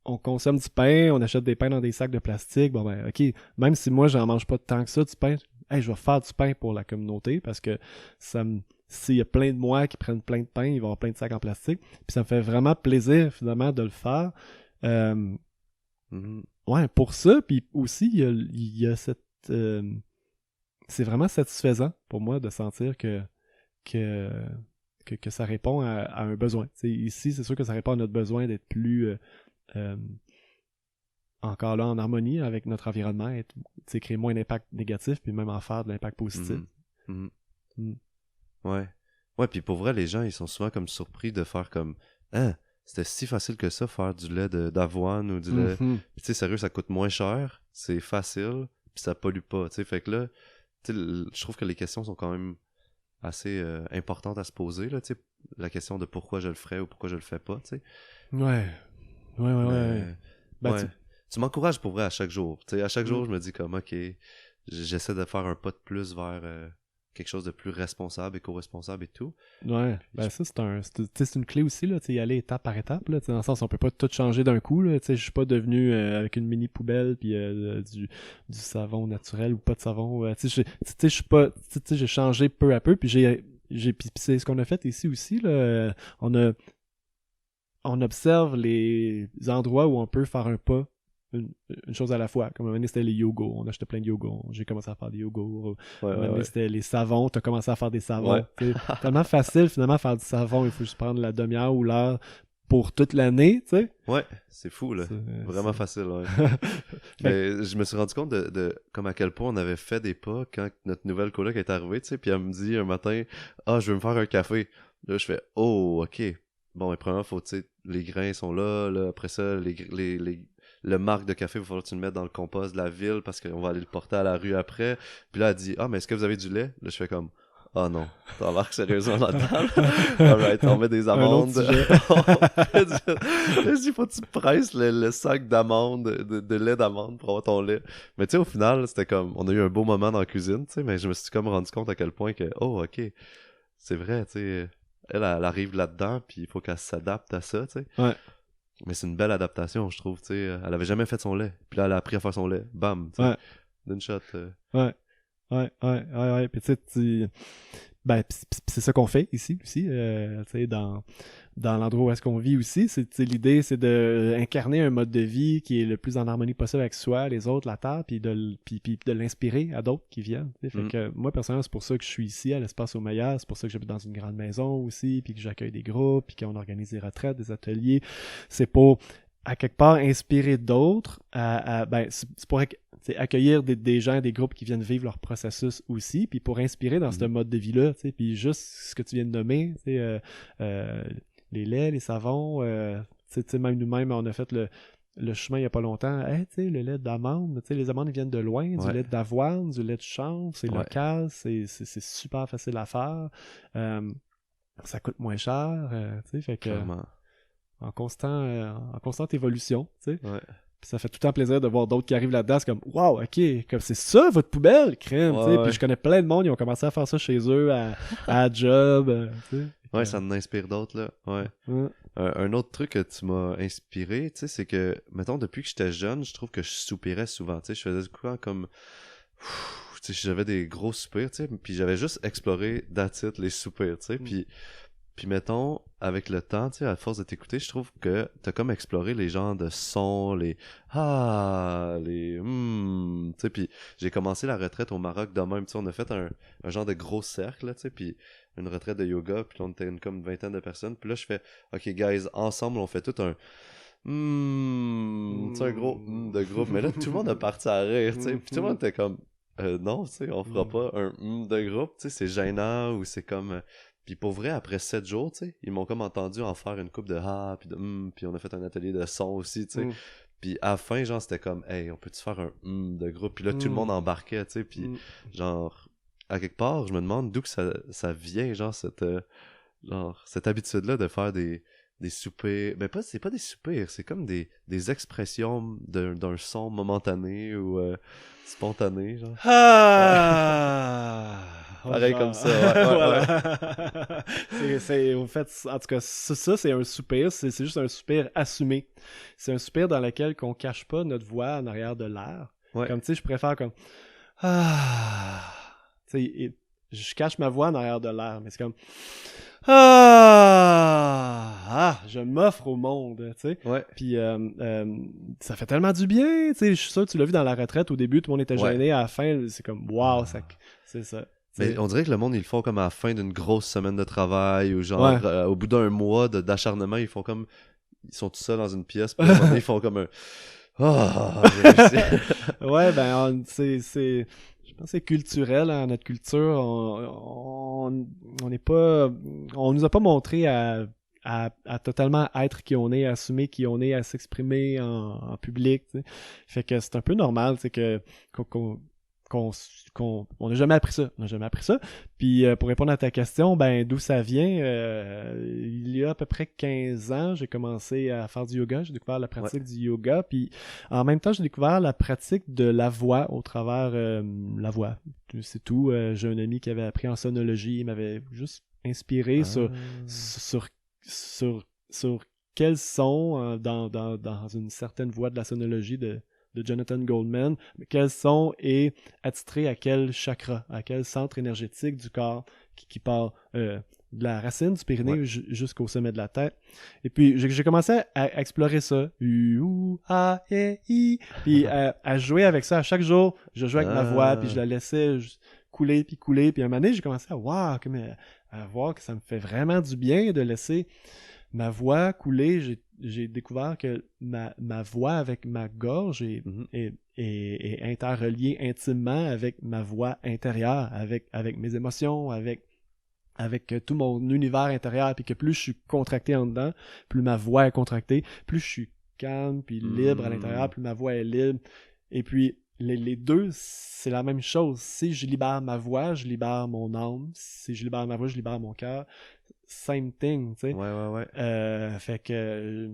on consomme du pain, on achète des pains dans des sacs de plastique. Bon, ben, OK, même si moi, j'en mange pas tant que ça, du pain, hey, je vais faire du pain pour la communauté parce que s'il y a plein de moi qui prennent plein de pain, ils vont avoir plein de sacs en plastique. Puis ça me fait vraiment plaisir, finalement, de le faire. Ouais, pour ça. Puis aussi, il y a cette... c'est vraiment satisfaisant pour moi de sentir que ça répond à un besoin. T'sais, ici, c'est sûr que ça répond à notre besoin d'être plus encore là en harmonie avec notre environnement, créer moins d'impact négatif, puis même en faire de l'impact positif. Ouais. Ouais, puis pour vrai, les gens, ils sont souvent comme surpris de faire comme « Ah, c'était si facile que ça, faire du lait d'avoine ou du lait... » Puis tu sais, sérieux, ça coûte moins cher, c'est facile, puis ça pollue pas, tu sais. Fait que là, je trouve que les questions sont quand même assez importantes à se poser, là, tu sais. La question de pourquoi je le ferais ou pourquoi je le fais pas, tu sais. Ouais. Ben, tu m'encourages pour vrai à chaque jour. Tu sais, à chaque jour, je me dis comme, OK, j'essaie de faire un pas de plus vers quelque chose de plus responsable, éco-responsable et tout. Ouais, ben ça, c'est une clé aussi, là, y aller étape par étape, là, dans le sens, on peut pas tout changer d'un coup, là, je suis pas devenu avec une mini poubelle, puis du savon naturel ou pas de savon, je suis pas, j'ai changé peu à peu, puis puis c'est ce qu'on a fait ici aussi, là, on observe les endroits où on peut faire un pas, une chose à la fois. Comme un moment donné, c'était les yogos. On achetait plein de yogos. J'ai commencé à faire des yogos. Un moment donné, c'était les savons. Tu as commencé à faire des savons. C'est tellement facile, finalement, faire du savon. Il faut juste prendre la demi-heure ou l'heure pour toute l'année, tu sais. Ouais, c'est fou, là. Vraiment facile, ouais. Mais je me suis rendu compte de comme à quel point on avait fait des pas quand notre nouvelle coloc est arrivée, tu sais. Puis elle me dit un matin, « Ah, je veux me faire un café. » Là, je fais, « Oh, OK. » Bon, et premièrement, faut, tu sais, les grains sont là. Après ça, le marc de café, il va falloir que tu le mettes dans le compost de la ville parce qu'on va aller le porter à la rue après. Puis là, elle dit, « Ah, mais est-ce que vous avez du lait? » Là, je fais comme, « Ah non, t'as l'air sérieusement là-dedans. » Alright, on met des amandes. Je dis, faut que tu presses le sac d'amandes, de lait d'amande pour avoir ton lait. Mais tu sais, au final, c'était comme, on a eu un beau moment dans la cuisine, tu sais, mais je me suis comme rendu compte à quel point que, oh, ok, c'est vrai, tu sais, elle arrive là-dedans, puis il faut qu'elle s'adapte à ça, tu sais. Ouais. Mais c'est une belle adaptation, je trouve, tu sais. Elle avait jamais fait son lait. Puis là, elle a appris à faire son lait. Bam, tu sais. D'une shot. Ouais. Puis tu sais, ben, c'est ça qu'on fait ici aussi, tu sais, dans l'endroit où est-ce qu'on vit aussi. L'idée, c'est d'incarner un mode de vie qui est le plus en harmonie possible avec soi, les autres, la terre, puis de l'inspirer à d'autres qui viennent. Fait que moi, personnellement, c'est pour ça que je suis ici à l'Espace au Meilleur. C'est pour ça que j'habite dans une grande maison aussi, puis que j'accueille des groupes, puis qu'on organise des retraites, des ateliers. C'est pour, à quelque part, inspirer d'autres. C'est pour accueillir des gens, des groupes qui viennent vivre leur processus aussi, puis pour inspirer dans ce mode de vie-là. Puis juste ce que tu viens de nommer, les laits, les savons, même nous-mêmes, on a fait le chemin il n'y a pas longtemps. Le lait d'amande, les amandes ils viennent de loin, du lait d'avoine, du lait de chanvre, c'est local, c'est super facile à faire. Ça coûte moins cher, fait que en constante évolution, tu sais. Puis ça fait tout le temps plaisir de voir d'autres qui arrivent là-dedans. C'est comme, wow, ok, comme c'est ça votre poubelle, crème. Puis je connais plein de monde, ils ont commencé à faire ça chez eux, à job. Ouais, ça en inspire d'autres, là. Ouais. Un autre truc que tu m'as inspiré, tu sais, c'est que, mettons, depuis que j'étais jeune, je trouve que je soupirais souvent. Tu sais, je faisais souvent comme. Tu sais, j'avais des gros soupirs, tu sais, puis j'avais juste exploré that's it, les soupirs, tu sais. Puis mettons, avec le temps, tu sais, à force de t'écouter, je trouve que t'as comme exploré les genres de sons, les tu sais, puis j'ai commencé la retraite au Maroc de même, tu sais, on a fait un genre de gros cercle, tu sais, puis une retraite de yoga, puis on était comme une vingtaine de personnes, puis là, je fais, ok, guys, ensemble, on fait tout un tu sais, un gros de groupe, mais là, tout le monde a parti à rire, tu sais, puis tout le monde était comme, non, tu sais, on fera pas un de groupe, tu sais, c'est gênant, ou c'est comme... Puis pour vrai, après 7 jours, tu sais, ils m'ont comme entendu en faire une coupe de puis de puis on a fait un atelier de son aussi, tu sais. Puis à la fin, genre, c'était comme, hey, on peut-tu faire un de groupe? Puis là, tout le monde embarquait, tu sais. Puis genre, à quelque part, je me demande d'où que ça vient, genre, cette habitude-là de faire des des soupirs. Ben, c'est pas des soupirs, c'est comme des expressions d'un son momentané ou spontané, genre. Ah! Pareil Genre, comme ça, ouais. voilà. Au fait, en tout cas, ça, c'est un soupir. C'est juste un soupir assumé. C'est un soupir dans lequel qu'on cache pas notre voix en arrière de l'air. Ouais. Comme, tu sais, je préfère comme... Ah! Tu sais, je cache ma voix en arrière de l'air, mais c'est comme... Ah! Je m'offre au monde, tu sais. Ouais. Puis ça fait tellement du bien, tu sais. Je suis sûr que tu l'as vu dans la retraite, au début, tout le monde était Ouais. gêné. À la fin, c'est comme, wow, c'est ça. Mais on dirait que le monde, ils le font comme à la fin d'une grosse semaine de travail ou genre Ouais. au bout d'un mois d'acharnement, ils font comme... Ils sont tout seuls dans une pièce, puis à un moment donné, ils font comme un... Ah, j'ai réussi. Ouais, ben, je pense que c'est culturel, hein, notre culture. On n'est pas... On nous a pas montré à totalement être qui on est, à assumer qui on est, à s'exprimer en public, tu sais. Fait que c'est un peu normal, c'est que on n'a jamais appris ça. On n'a jamais appris ça. Puis pour répondre à ta question, ben d'où ça vient, il y a à peu près 15 ans, j'ai commencé à faire du yoga. J'ai découvert la pratique du yoga. Puis en même temps, j'ai découvert la pratique de la voix au travers la voix. C'est tout. J'ai un ami qui avait appris en sonologie. Il m'avait juste inspiré sur quels sons dans une certaine voix de la sonologie de Jonathan Goldman, quels sons est attitré à quel chakra, à quel centre énergétique du corps qui part de la racine du périnée jusqu'au sommet de la tête. Et puis j'ai commencé à explorer ça. Puis à jouer avec ça. À chaque jour, je jouais avec ma voix, puis je la laissais couler. Puis à un moment donné, j'ai commencé à voir que ça me fait vraiment du bien de laisser ma voix couler. J'ai découvert que ma voix avec ma gorge est interreliée intimement avec ma voix intérieure, avec mes émotions, avec tout mon univers intérieur, puis que plus je suis contracté en dedans, plus ma voix est contractée, plus je suis calme puis libre à l'intérieur, plus ma voix est libre. Et puis les deux, c'est la même chose. Si je libère ma voix, je libère mon âme. Si je libère ma voix, je libère mon cœur. Same thing, tu sais. Ouais. Fait que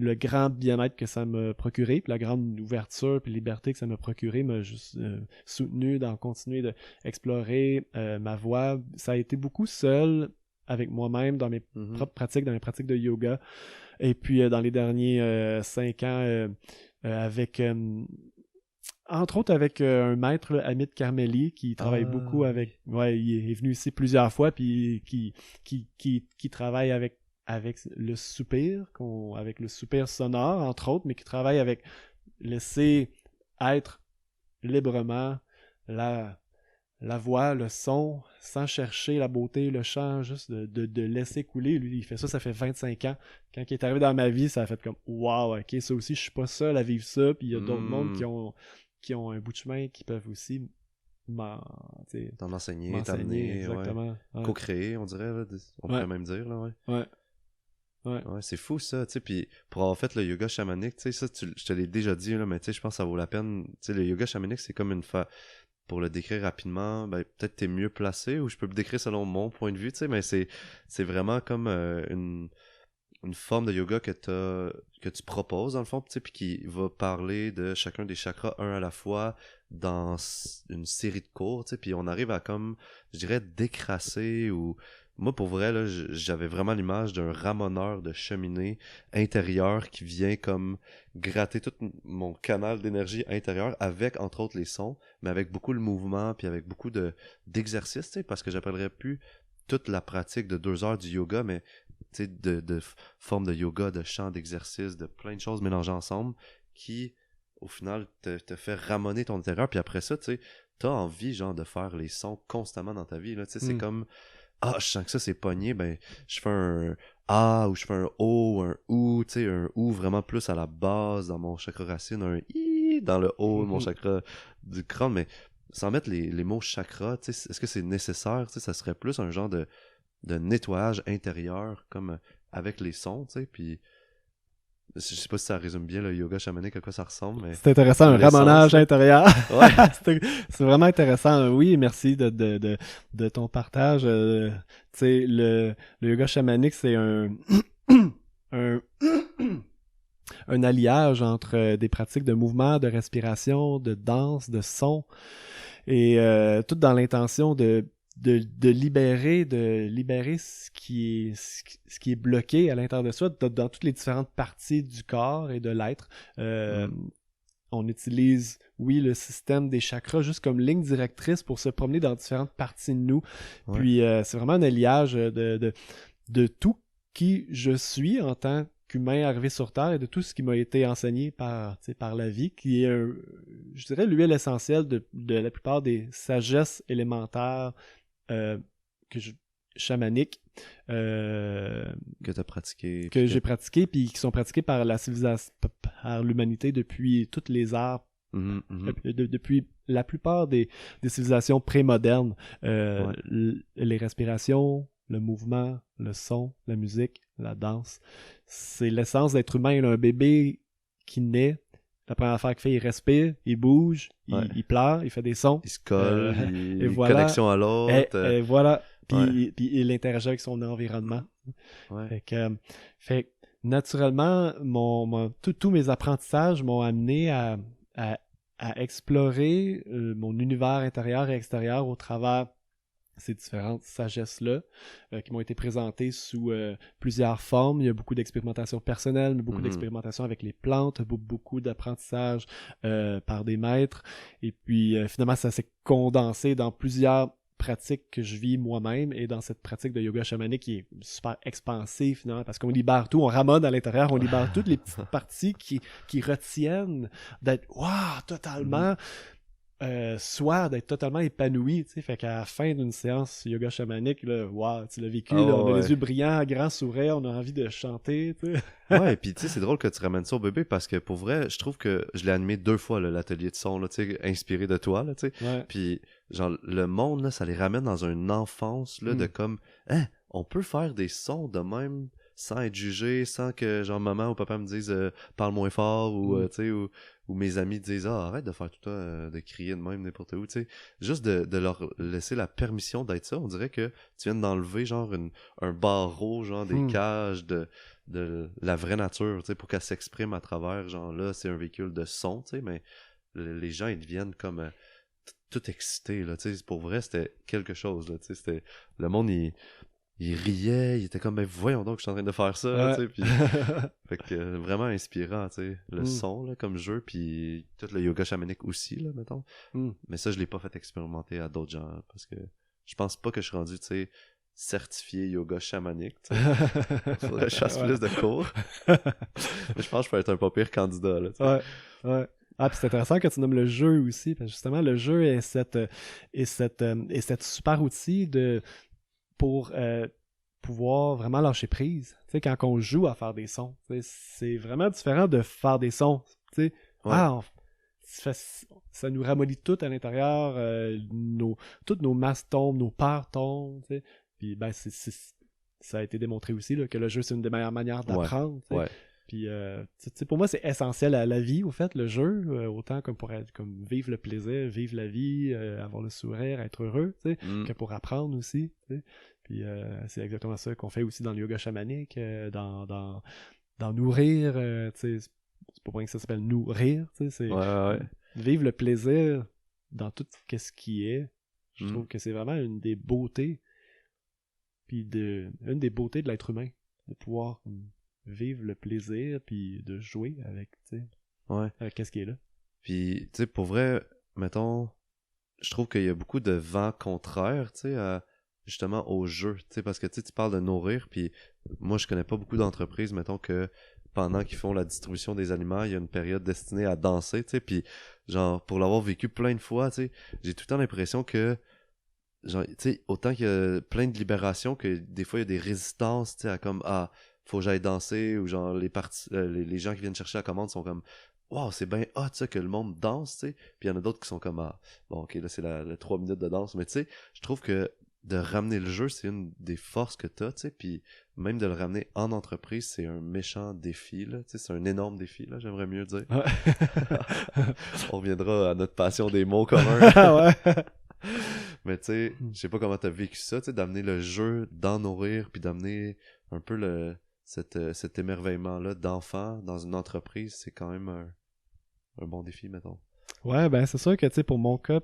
le grand bien-être que ça m'a procuré, puis la grande ouverture puis liberté que ça m'a procuré m'a juste soutenu dans continuer d'explorer ma voix. Ça a été beaucoup seul avec moi-même dans mes propres pratiques, dans mes pratiques de yoga. Et puis dans les derniers 5 ans, avec... entre autres avec un maître, là, Amit Karmeli, qui travaille beaucoup avec... Ouais, il est venu ici plusieurs fois, puis qui travaille avec le soupir, avec le soupir sonore, entre autres, mais qui travaille avec laisser être librement la voix, le son, sans chercher la beauté, le chant, juste de laisser couler. Lui, il fait ça fait 25 ans. Quand il est arrivé dans ma vie, ça a fait comme « Wow, ok, ça aussi, je suis pas seul à vivre ça. » Puis il y a d'autres mondes qui ont un bout de chemin qui peuvent aussi t'en enseigner, t'amener, exactement. Ouais. Co-créer, on dirait, là, on pourrait même dire, là, ouais, c'est fou ça, tu sais, puis pour avoir fait le yoga chamanique, tu sais, ça, je te l'ai déjà dit, là, mais tu sais, je pense que ça vaut la peine, tu sais, le yoga chamanique, c'est comme pour le décrire rapidement, ben, peut-être t'es mieux placé, ou je peux le décrire selon mon point de vue, tu sais, mais c'est vraiment comme une forme de yoga que tu proposes dans le fond, tu sais, puis qui va parler de chacun des chakras un à la fois dans une série de cours, tu sais, puis on arrive à comme, je dirais, décrasser ou... Moi, pour vrai, là, j'avais vraiment l'image d'un ramoneur de cheminée intérieur qui vient comme gratter tout mon canal d'énergie intérieure avec, entre autres, les sons, mais avec beaucoup le mouvement, puis avec beaucoup d'exercices, tu sais, parce que j'appellerais plus toute la pratique de 2 heures du yoga, mais tu sais, de formes de yoga, de chant, d'exercice, de plein de choses mélangées ensemble qui, au final, te fait ramoner ton intérieur. Puis après ça, tu sais, t'as envie, genre, de faire les sons constamment dans ta vie, là. Tu sais, c'est comme, je sens que ça, c'est pogné, ben, je fais un A ou je fais un O, un OU, tu sais, un OU vraiment plus à la base dans mon chakra racine, un I dans le haut de mon chakra du crâne, mais sans mettre les mots chakra, tu sais, est-ce que c'est nécessaire? Tu sais, ça serait plus un genre de nettoyage intérieur comme avec les sons, tu sais, puis je sais pas si ça résume bien le yoga chamanique à quoi ça ressemble, mais c'est intéressant, un ramonage intérieur. Ouais. C'est vraiment intéressant. Oui, merci de ton partage. Tu sais, le yoga chamanique, c'est un un un alliage entre des pratiques de mouvement, de respiration, de danse, de son, et tout dans l'intention de libérer ce qui est bloqué à l'intérieur de soi, dans toutes les différentes parties du corps et de l'être. On utilise, oui, le système des chakras juste comme ligne directrice pour se promener dans différentes parties de nous. Ouais. Puis c'est vraiment un alliage de tout qui je suis en tant qu'humain arrivé sur Terre et de tout ce qui m'a été enseigné par la vie, qui est, je dirais, l'huile essentielle de la plupart des sagesses élémentaires chamaniques que tu as pratiqué. que j'ai pratiquées, puis qui sont pratiquées par la civilisation, par l'humanité depuis toutes les ères, depuis la plupart des civilisations prémodernes. Les respirations, le mouvement, le son, la musique, la danse, c'est l'essence d'être humain. Là, un bébé qui naît, la première affaire qu'il fait, il respire, il bouge, il pleure, il fait des sons. Il se colle, et voilà, connexion à l'autre. Et voilà, puis il interagit avec son environnement. Ouais. Fait que naturellement, tous mes apprentissages m'ont amené à explorer mon univers intérieur et extérieur au travers ces différentes sagesses-là qui m'ont été présentées sous plusieurs formes. Il y a beaucoup d'expérimentation personnelle, mais beaucoup d'expérimentation avec les plantes, beaucoup d'apprentissage par des maîtres. Et puis finalement, ça s'est condensé dans plusieurs pratiques que je vis moi-même et dans cette pratique de yoga chamanique qui est super expansive finalement parce qu'on libère tout, on ramène à l'intérieur, on libère toutes les petites parties qui retiennent d'être totalement soit d'être totalement épanoui, tu sais, fait qu'à la fin d'une séance yoga chamanique, là, tu l'as vécu, là, on a les yeux brillants, grand sourire, on a envie de chanter, tu sais. Ouais, et puis tu sais, c'est drôle que tu ramènes ça au bébé parce que pour vrai, je trouve que je l'ai animé 2 fois, là, l'atelier de son, là, tu sais, inspiré de toi, là, tu sais. Ouais. Puis genre, le monde, là, ça les ramène dans une enfance, là, de comme, hein, on peut faire des sons de même sans être jugé, sans que, genre, maman ou papa me disent parle moins fort, ou, tu sais, ou mes amis disent arrête de faire tout ça, de crier de même n'importe où, tu sais. Juste de leur laisser la permission d'être ça, on dirait que tu viens d'enlever, genre, un barreau, genre, des cages de la vraie nature, tu sais, pour qu'elle s'exprime à travers, genre, là, c'est un véhicule de son, tu sais, mais les gens, ils deviennent comme tout excités, là, tu sais, pour vrai, c'était quelque chose, là, tu sais, c'était, le monde, il riait, il était comme, ben voyons donc, je suis en train de faire ça, là, tu sais, puis fait que vraiment inspirant, tu sais, le son, là, comme jeu, puis tout le yoga chamanique aussi, là, mettons, mais ça, je l'ai pas fait expérimenter à d'autres gens, parce que je pense pas que je suis rendu, tu sais, certifié yoga chamanique, tu sais, faudrait que je fasse plus de cours, mais je pense que je peux être un pas pire candidat, là, tu sais. Ouais. Ah, puis c'est intéressant que tu nommes le jeu aussi, parce que justement, le jeu est cette super outil pour pouvoir vraiment lâcher prise. Tu sais, quand on joue à faire des sons, c'est vraiment différent de faire des sons. Tu sais, ça nous ramollit tout à l'intérieur, toutes nos masses tombent, nos peurs tombent. Tu sais. Puis ben, ça a été démontré aussi là, que le jeu, c'est une des meilleures manières d'apprendre. Tu sais. Puis, pour moi, c'est essentiel à la vie, au fait, le jeu, autant comme pour comme vivre le plaisir, vivre la vie, avoir le sourire, être heureux, tu sais, que pour apprendre aussi, tu sais. Puis, c'est exactement ça qu'on fait aussi dans le yoga chamanique, dans nourrir, tu sais, c'est pas pour rien que ça s'appelle nourrir, tu sais, c'est vivre le plaisir dans tout ce qui est. Je trouve que c'est vraiment une des beautés, puis une des beautés de l'être humain, de pouvoir vivre le plaisir puis de jouer avec, tu sais, avec qu'est-ce qui est là. Puis, tu sais, pour vrai, mettons, je trouve qu'il y a beaucoup de vent contraire, tu sais, justement au jeu, tu sais, parce que tu parles de nourrir, puis moi, je connais pas beaucoup d'entreprises, mettons, que pendant qu'ils font la distribution des aliments, il y a une période destinée à danser, tu sais, puis genre, pour l'avoir vécu plein de fois, tu sais, j'ai tout le temps l'impression que genre, tu sais, autant qu'il y a plein de libération que des fois, il y a des résistances, tu sais, à comme, faut que j'aille danser, ou genre les gens qui viennent chercher la commande sont comme wow, c'est bien hot ça que le monde danse, tu sais. Puis il y en a d'autres qui sont comme bon ok, là c'est la 3 minutes de danse, mais tu sais, je trouve que de ramener le jeu, c'est une des forces que t'as, tu sais, puis même de le ramener en entreprise, c'est un méchant défi, là, tu sais, c'est un énorme défi, là, j'aimerais mieux dire. On reviendra à notre passion des mots communs. Mais tu sais, je sais pas comment t'as vécu ça, tu sais, d'amener le jeu, d'en nourrir, puis d'amener un peu cet émerveillement-là d'enfant dans une entreprise, c'est quand même un bon défi, mettons. Ouais, ben c'est sûr que, tu sais, pour mon cas,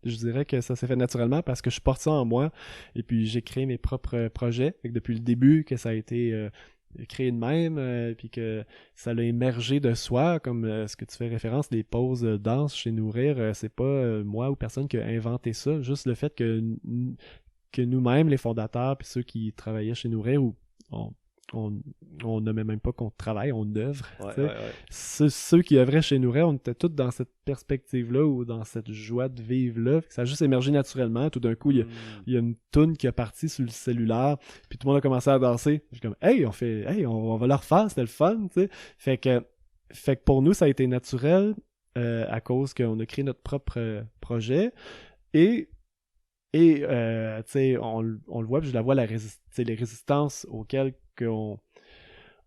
je dirais que ça s'est fait naturellement parce que je porte ça en moi et puis j'ai créé mes propres projets. Fait que depuis le début que ça a été créé de même, puis que ça l'a émergé de soi, comme ce que tu fais référence, des pauses danse chez Nourrir, c'est pas moi ou personne qui a inventé ça, juste le fait que nous-mêmes, les fondateurs, puis ceux qui travaillaient chez Nourrir, ou on, on nommait même pas qu'on travaille, on œuvre. Ouais. Ceux qui œuvraient chez Nourrir, on était tous dans cette perspective-là ou dans cette joie de vivre-là. Ça a juste émergé naturellement. Tout d'un coup, il y a une toune qui est partie sur le cellulaire, puis tout le monde a commencé à danser. Je suis comme, on va le refaire, c'était le fun, tu sais. Fait que pour nous, ça a été naturel à cause qu'on a créé notre propre projet. Et tu sais, on le voit, puis je la vois, les résistances auxquelles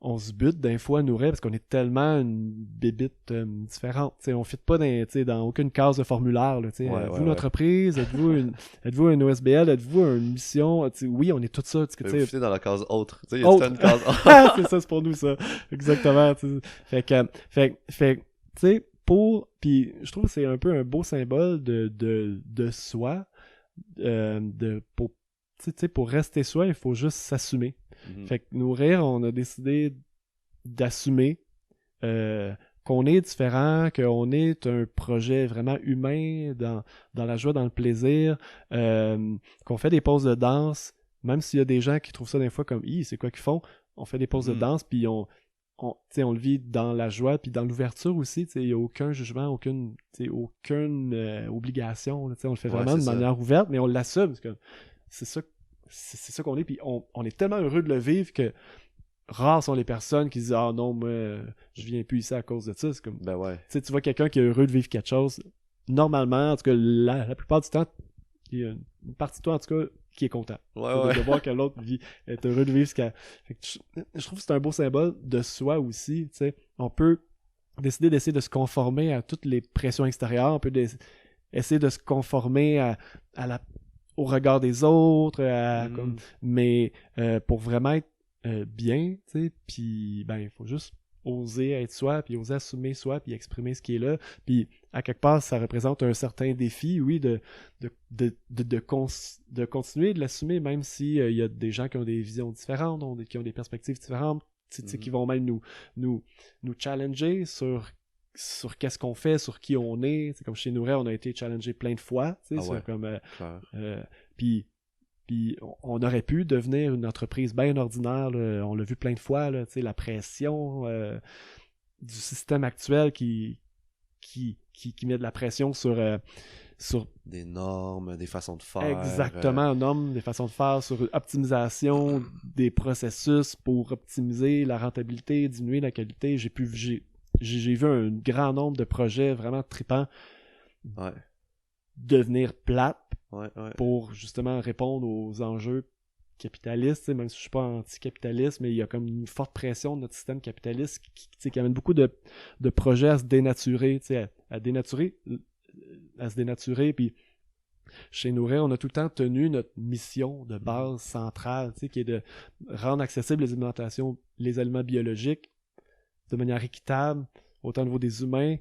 on se bute d'un fois à Nourrir parce qu'on est tellement une bébite différente. T'sais, on ne fit pas dans aucune case de formulaire. Là, êtes-vous une entreprise? Êtes-vous un OSBL? Êtes-vous une mission? Oui, on est tout ça. Vous fittez dans la case autre. Il y a une case autre. C'est ça, c'est pour nous ça. Exactement. Fait que tu sais, puis je trouve que c'est un peu un beau symbole de soi. Pour rester soi, il faut juste s'assumer. Fait que Nourrir, on a décidé d'assumer qu'on est différent, qu'on est un projet vraiment humain dans la joie, dans le plaisir, qu'on fait des pauses de danse, même s'il y a des gens qui trouvent ça des fois comme « c'est quoi qu'ils font? » On fait des pauses de danse, puis on le vit dans la joie, puis dans l'ouverture aussi, il n'y a aucun jugement, aucune obligation, on le fait vraiment de manière ouverte, mais on l'assume, parce que c'est ça qu'on est, puis on est tellement heureux de le vivre que rares sont les personnes qui disent « Ah non, moi, je viens plus ici à cause de ça. » C'est comme, tu vois quelqu'un qui est heureux de vivre quelque chose, normalement, en tout cas, la plupart du temps, il y a une partie de toi, en tout cas, qui est content. De voir que l'autre est heureux de vivre ce qu'elle... Je trouve que c'est un beau symbole de soi aussi, tu sais. On peut décider d'essayer de se conformer à toutes les pressions extérieures, on peut essayer de se conformer au regard des autres, mais pour vraiment être bien, tu sais, puis il faut juste oser être soi, puis oser assumer soi, puis exprimer ce qui est là, puis à quelque part, ça représente un certain défi, oui, de continuer de l'assumer, même s'il y a des gens qui ont des visions différentes, qui ont des perspectives différentes, qui vont même nous challenger sur qu'est-ce qu'on fait, sur qui on est. C'est comme chez Nourrir, on a été challengé plein de fois. Puis on aurait pu devenir une entreprise bien ordinaire. Là. On l'a vu plein de fois, là, la pression du système actuel qui met de la pression sur des normes, des façons de faire. Exactement, normes, des façons de faire, sur optimisation des processus pour optimiser la rentabilité, diminuer la qualité. J'ai vu un grand nombre de projets vraiment tripants devenir plates pour justement répondre aux enjeux capitalistes, même si je suis pas anti-capitaliste, mais il y a comme une forte pression de notre système capitaliste qui amène beaucoup de projets à se dénaturer, à se dénaturer, puis chez Nourrir, on a tout le temps tenu notre mission de base centrale, qui est de rendre accessibles les aliments biologiques de manière équitable, autant au niveau des humains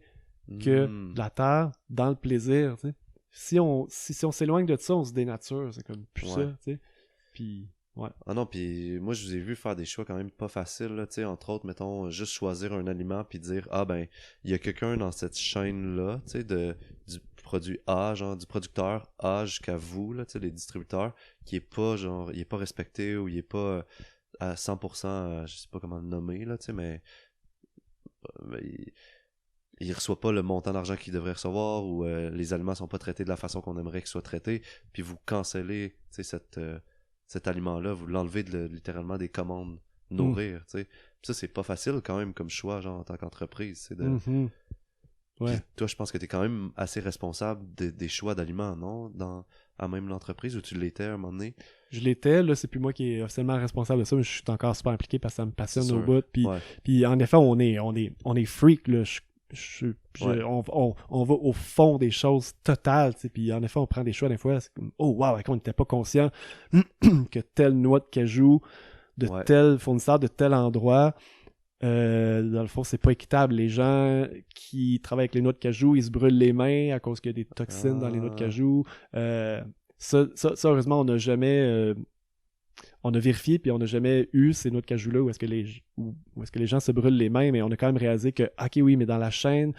que de la terre, dans le plaisir. T'sais. Si on s'éloigne de ça, on se dénature. C'est comme plus ça. T'sais. Puis, Ah non, puis moi, je vous ai vu faire des choix quand même pas faciles. Là, entre autres, mettons, juste choisir un aliment puis dire « Ah ben, il y a quelqu'un dans cette chaîne-là, du produit A, genre du producteur A jusqu'à vous, là, les distributeurs, qui est pas, genre, il est pas respecté ou il est pas à 100%, je sais pas comment le nommer, là, mais il reçoit pas le montant d'argent qu'il devrait recevoir ou les aliments sont pas traités de la façon qu'on aimerait qu'ils soient traités, puis vous cancellez cet aliment-là, vous l'enlevez littéralement des commandes Nourrir, tu sais. Ça, c'est pas facile quand même comme choix, genre, en tant qu'entreprise, c'est de... Puis toi, je pense que t'es quand même assez responsable des choix d'aliments, non? À même l'entreprise, où tu l'étais à un moment donné? Je l'étais, là, c'est plus moi qui est officiellement responsable de ça, mais je suis encore super impliqué parce que ça me passionne au bout. Puis en effet, on est freak, là. On va au fond des choses totales, puis en effet, on prend des choix des fois, c'est comme, oh wow, on n'était pas conscient que telle noix de cajou Ouais. tel fournisseur, de tel endroit. Dans le fond, c'est pas équitable. Les gens qui travaillent avec les noix de cajou, ils se brûlent les mains à cause qu'il y a des toxines dans les noix de cajou. Ça, heureusement, on n'a jamais... on a vérifié, puis on n'a jamais eu ces noix de cajou-là où est-ce que les gens se brûlent les mains, mais on a quand même réalisé que, ok, oui, mais dans la chaîne,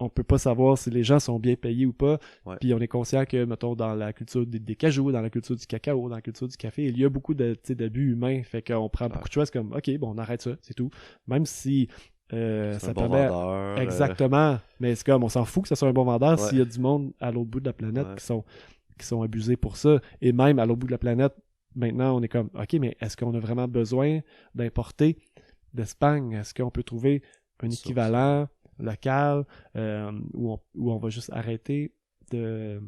on peut pas savoir si les gens sont bien payés ou pas. Ouais. Puis on est conscient que, mettons, dans la culture des cajous, dans la culture du cacao, dans la culture du café, il y a beaucoup d'abus humains. Fait qu'on prend beaucoup de choses comme, ok, bon, on arrête ça, c'est tout. Même si ça un bon permet... vendeur. Exactement. Mais c'est comme, on s'en fout que ce soit un bon vendeur Ouais. s'il y a du monde à l'autre bout de la planète Ouais. qui sont abusés pour ça. Et même à l'autre bout de la planète, maintenant, on est comme, OK, mais est-ce qu'on a vraiment besoin d'importer d'Espagne? Est-ce qu'on peut trouver un équivalent local où on va juste arrêter de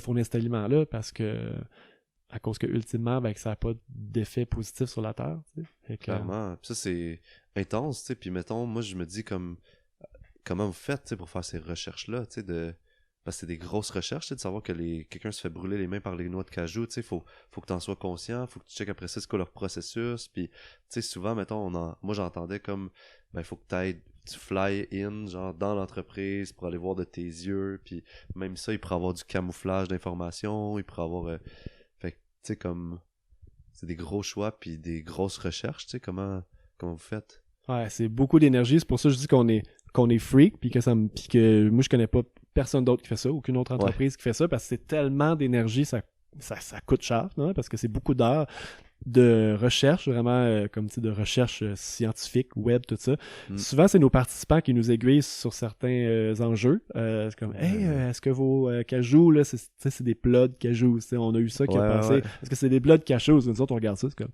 fournir cet aliment-là parce que à cause que ultimement, ben, que ça n'a pas d'effet positif sur la Terre. Clairement. Puis ça, c'est intense, tu sais. Puis mettons, moi, je me dis comme comment vous faites, tu sais, pour faire ces recherches-là, tu sais, parce que c'est des grosses recherches, tu sais, de savoir que quelqu'un se fait brûler les mains par les noix de cajou, tu sais, faut que t'en sois conscient, faut que tu checkes après ça, c'est quoi leur processus, puis, tu sais, souvent, mettons, moi, j'entendais comme, ben, faut que tu fly in, genre, dans l'entreprise pour aller voir de tes yeux, puis même ça, il pourrait avoir du camouflage d'informations, il pourrait avoir, fait que, tu sais, comme, c'est des gros choix, puis des grosses recherches, tu sais, comment vous faites? Ouais, c'est beaucoup d'énergie, c'est pour ça que je dis qu'on est freak, puis que moi, je connais pas personne d'autre qui fait ça, aucune autre entreprise qui fait ça, parce que c'est tellement d'énergie, ça coûte cher, non? Parce que c'est beaucoup d'heures de recherche, vraiment, comme tu sais, de recherche scientifique, web, tout ça. Souvent, c'est nos participants qui nous aiguillent sur certains enjeux. C'est comme, hey, est-ce que vos cajous, là, c'est des plats de cajous? On a eu ça qui a passé. Est-ce que c'est des plats de cajous? Nous autres, on regarde ça, c'est comme,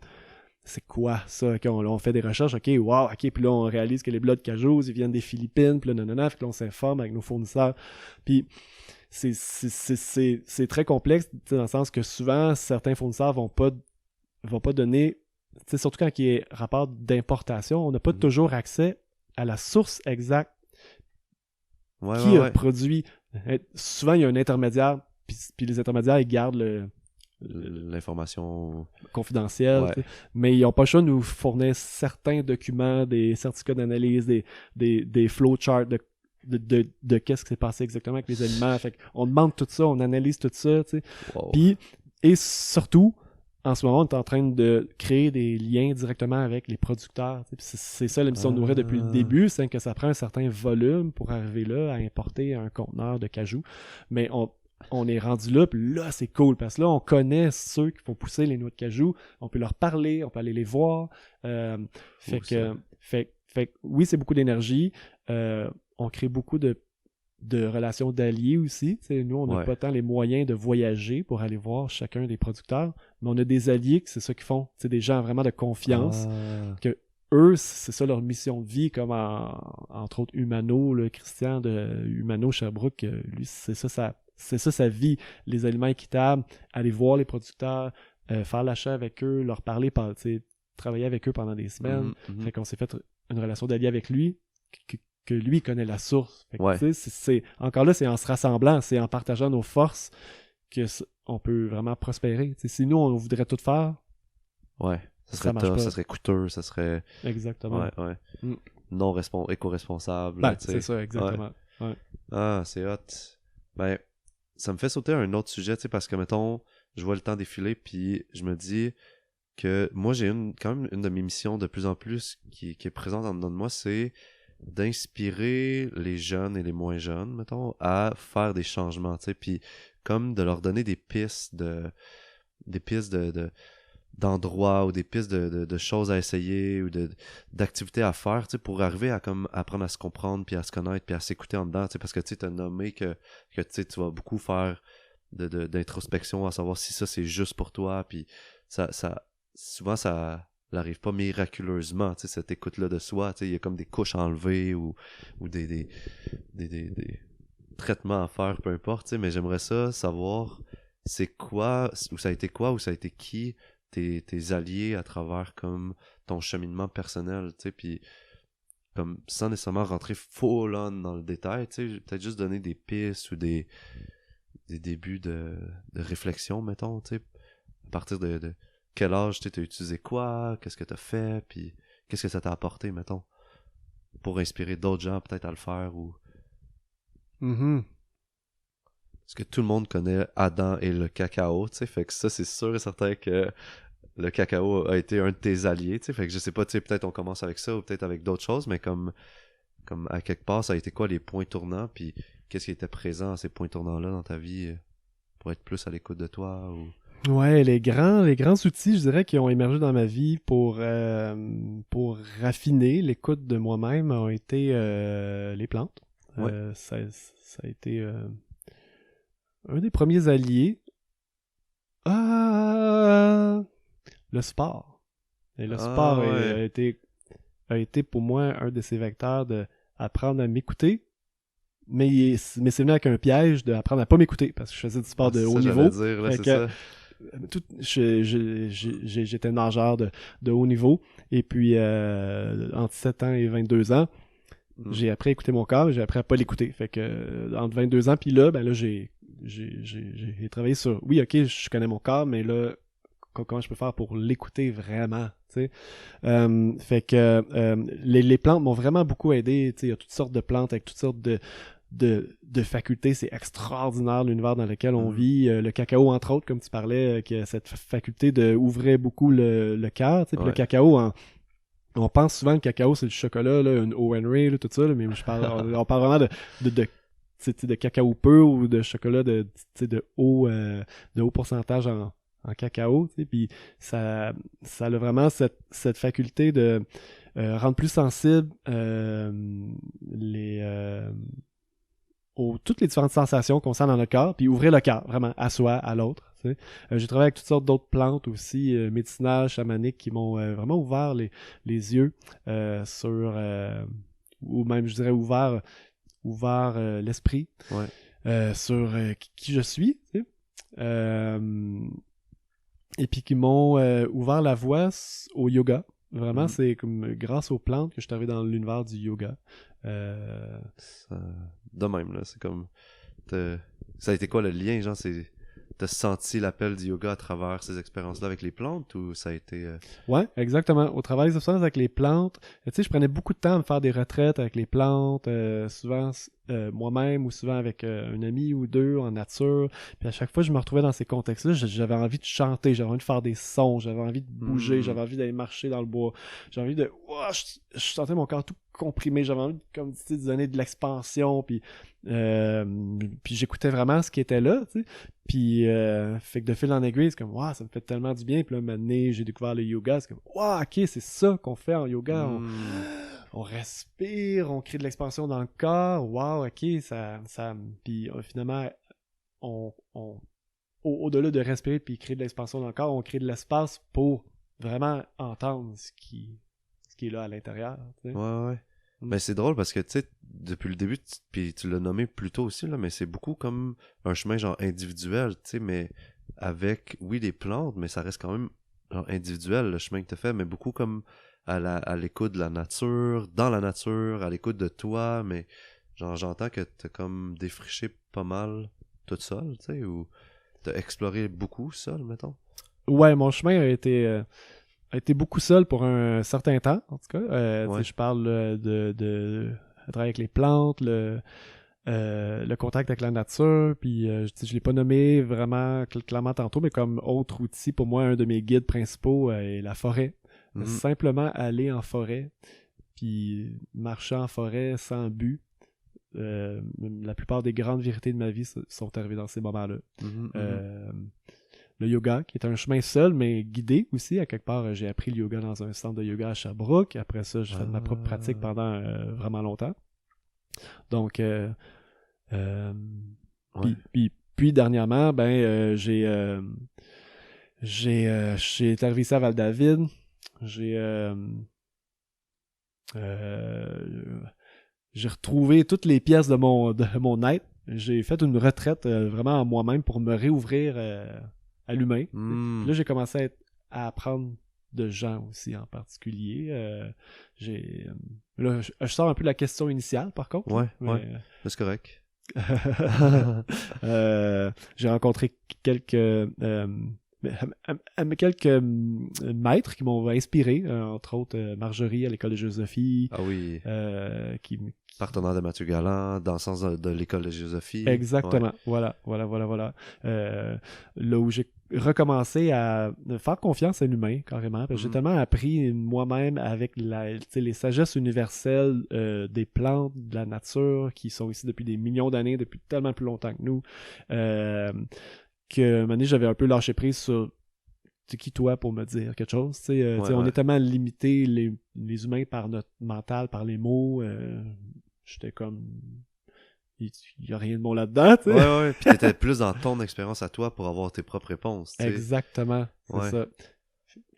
c'est quoi ça? Okay, on fait des recherches, ok, wow, ok, puis là, on réalise que les blocs de cajous, ils viennent des Philippines, puis là, nanana, puis là, on s'informe avec nos fournisseurs. Puis, c'est très complexe, dans le sens que souvent, certains fournisseurs vont pas donner, surtout quand il y a rapport d'importation, on n'a pas toujours accès à la source exacte qui a produit. Souvent, il y a un intermédiaire, puis les intermédiaires, ils gardent l'information confidentielle, mais ils n'ont pas le choix de nous fournir certains documents, des certificats d'analyse, des flowcharts de qu'est-ce qui s'est passé exactement avec les aliments. Fait on demande tout ça, on analyse tout ça, tu sais. Puis, et surtout, en ce moment, on est en train de créer des liens directement avec les producteurs. C'est ça la mission de Nourrir depuis le début, c'est que ça prend un certain volume pour arriver là à importer un conteneur de cajou. Mais on est rendu là, puis là, c'est cool, parce que là, on connaît ceux qui font pousser les noix de cajou, on peut leur parler, on peut aller les voir. Fait que oui, c'est beaucoup d'énergie. On crée beaucoup de relations d'alliés aussi. T'sais, nous, on n'a pas tant les moyens de voyager pour aller voir chacun des producteurs, mais on a des alliés que c'est ça qu'ils font. C'est des gens vraiment de confiance, que eux, c'est ça leur mission de vie, comme entre autres Humano, le Christian de Humano Sherbrooke, lui, c'est ça sa vie, les aliments équitables, aller voir les producteurs, faire l'achat avec eux, leur parler, travailler avec eux pendant des semaines. Fait qu'on s'est fait une relation d'allié avec lui, que lui connaît la source. Fait que, encore là, c'est en se rassemblant, c'est en partageant nos forces qu'on peut vraiment prospérer. T'sais, si nous, on voudrait tout faire, ça serait coûteux, ça serait... Exactement. Non éco-responsable. C'est ça, exactement. Ah, c'est hot. Ben, ça me fait sauter un autre sujet, parce que, mettons, je vois le temps défiler, puis je me dis que moi, j'ai quand même une de mes missions de plus en plus qui est présente en dedans de moi, c'est d'inspirer les jeunes et les moins jeunes, mettons, à faire des changements, puis comme de leur donner des pistes d'endroits ou des pistes de choses à essayer ou d'activités à faire, pour arriver à comme apprendre à se comprendre puis à se connaître puis à s'écouter en dedans, parce que tu as nommé que tu vas beaucoup faire d'introspection à savoir si ça c'est juste pour toi, puis ça souvent ça n'arrive pas miraculeusement, cette écoute-là de soi, il y a comme des couches à enlever ou des traitements à faire, peu importe, mais j'aimerais ça savoir c'est quoi, ou ça a été quoi, ou ça a été qui tes alliés à travers comme ton cheminement personnel, puis comme sans nécessairement rentrer full on dans le détail, peut-être juste donner des pistes ou des débuts de réflexion, mettons, à partir de quel âge t'as utilisé quoi, qu'est-ce que t'as fait, puis qu'est-ce que ça t'a apporté, mettons, pour inspirer d'autres gens peut-être à le faire, ou... Mhm. Parce que tout le monde connaît Adam et le cacao, tu sais, fait que ça, c'est sûr et certain que le cacao a été un de tes alliés, tu sais, fait que je sais pas, tu sais, peut-être on commence avec ça, ou peut-être avec d'autres choses, mais comme à quelque part, ça a été quoi les points tournants, puis qu'est-ce qui était présent à ces points tournants-là dans ta vie pour être plus à l'écoute de toi, ou... Ouais, les grands outils, je dirais, qui ont émergé dans ma vie pour raffiner l'écoute de moi-même ont été les plantes. Ouais. Ça a été un des premiers alliés. Ah, le sport. Et le sport Ah ouais. a été pour moi un de ces vecteurs de apprendre à m'écouter, mais c'est venu avec un piège d'apprendre à pas m'écouter parce que je faisais du sport Ah, de c'est haut ça, j'allais niveau. dire, là, Fait c'est que ça. j'étais nageur de haut niveau. Et puis, entre 7 ans et 22 ans, Mm. j'ai appris à écouter mon corps, mais j'ai appris à pas l'écouter. Fait que, entre 22 ans puis là, ben là, j'ai travaillé sur, oui, ok, je connais mon corps, mais là, comment je peux faire pour l'écouter vraiment, tu sais. Fait que les plantes m'ont vraiment beaucoup aidé. Tu sais, il y a toutes sortes de plantes avec toutes sortes de facultés. C'est extraordinaire l'univers dans lequel on Mm. vit. Le cacao, entre autres, comme tu parlais, qui a cette faculté d'ouvrir beaucoup le cœur. Tu sais. Puis le Ouais. cacao, on pense souvent que le cacao, c'est du chocolat, là, une O. Henry, là, tout ça, là, mais on parle vraiment tu sais, de cacao pur ou de chocolat tu sais, de haut pourcentage en cacao. Tu sais. Puis ça a vraiment cette faculté de rendre plus sensible toutes les différentes sensations qu'on sent dans le corps, puis ouvrir le cœur, vraiment, à soi, à l'autre. Tu sais. J'ai travaillé avec toutes sortes d'autres plantes aussi, médicinales, chamaniques, qui m'ont vraiment ouvert les yeux sur, ou même, je dirais, ouvert l'esprit Ouais. sur qui je suis. Tu sais. Et puis qui m'ont ouvert la voie au yoga. Vraiment, Mm. c'est comme grâce aux plantes que je suis arrivé dans l'univers du yoga. Ça... De même, là, c'est comme... Ça a été quoi le lien, genre, c'est... T'as senti l'appel du yoga à travers ces expériences-là avec les plantes, ou ça a été... Ouais, exactement. Au travail des avec les plantes, tu sais, je prenais beaucoup de temps à me faire des retraites avec les plantes, souvent moi-même ou souvent avec un ami ou deux en nature. Puis à chaque fois que je me retrouvais dans ces contextes-là, j'avais envie de chanter, j'avais envie de faire des sons, j'avais envie de bouger, j'avais envie d'aller marcher dans le bois, j'avais envie de... Ouah, je sentais mon corps tout comprimé, j'avais envie de, comme tu sais, de donner de l'expansion, puis j'écoutais vraiment ce qui était là, tu sais. Puis, fait que de fil en aiguille, c'est comme, waouh, ça me fait tellement du bien. Puis là, maintenant, j'ai découvert le yoga. C'est comme, waouh, ok, c'est ça qu'on fait en yoga. On respire, on crée de l'expansion dans le corps. Waouh, ok, puis finalement, au-delà de respirer puis créer de l'expansion dans le corps, on crée de l'espace pour vraiment entendre ce qui est là à l'intérieur. Tu sais. Ouais. Mais c'est drôle parce que, tu sais, depuis le début, puis tu l'as nommé plus tôt aussi, là, mais c'est beaucoup comme un chemin genre individuel, tu sais, mais avec, oui, des plantes, mais ça reste quand même genre individuel, le chemin que tu as fait, mais beaucoup comme à l'écoute de la nature, dans la nature, à l'écoute de toi, mais genre j'entends que t'as comme défriché pas mal toute seule, tu sais, ou t'as exploré beaucoup seul, mettons. Ouais, mon chemin a été beaucoup seul pour un certain temps, en tout cas. Ouais. Je parle de travailler avec les plantes, le contact avec la nature, puis je l'ai pas nommé vraiment clairement tantôt, mais comme autre outil, pour moi, un de mes guides principaux est la forêt. Mhm. Simplement aller en forêt, puis marcher en forêt sans but. La plupart des grandes vérités de ma vie sont arrivées dans ces moments-là. Le yoga, qui est un chemin seul, mais guidé aussi. À quelque part, j'ai appris le yoga dans un centre de yoga à Sherbrooke. Après ça, j'ai fait de ma propre pratique pendant vraiment longtemps. Donc, Ouais. puis dernièrement, ben, j'ai été arrivé ici à Val-David. J'ai retrouvé toutes les pièces de mon être. J'ai fait une retraite vraiment en moi-même pour me réouvrir à l'humain. Puis là, j'ai commencé à apprendre de gens aussi en particulier. Là, je sors un peu de la question initiale, par contre. Ouais, mais, ouais. C'est correct. j'ai rencontré quelques quelques maîtres qui m'ont inspiré, entre autres Marjorie à l'école de philosophie, Ah oui, qui partenaire de Mathieu Galland, dans le sens de l'école de philosophie. exactement, Ouais. voilà. Là où j'ai recommencé à faire confiance à l'humain, carrément, parce que j'ai tellement appris moi-même avec les sagesses universelles des plantes, de la nature, qui sont ici depuis des millions d'années, depuis tellement plus longtemps que nous, que un moment donné, j'avais un peu lâché prise sur c'est qui toi pour me dire quelque chose. On est tellement limité, les humains, par notre mental, par les mots. J'étais comme... Il n'y a rien de bon là-dedans, tu sais. Ouais. Puis t'étais plus dans ton expérience à toi pour avoir tes propres réponses, tu sais. Exactement, c'est Ouais. ça.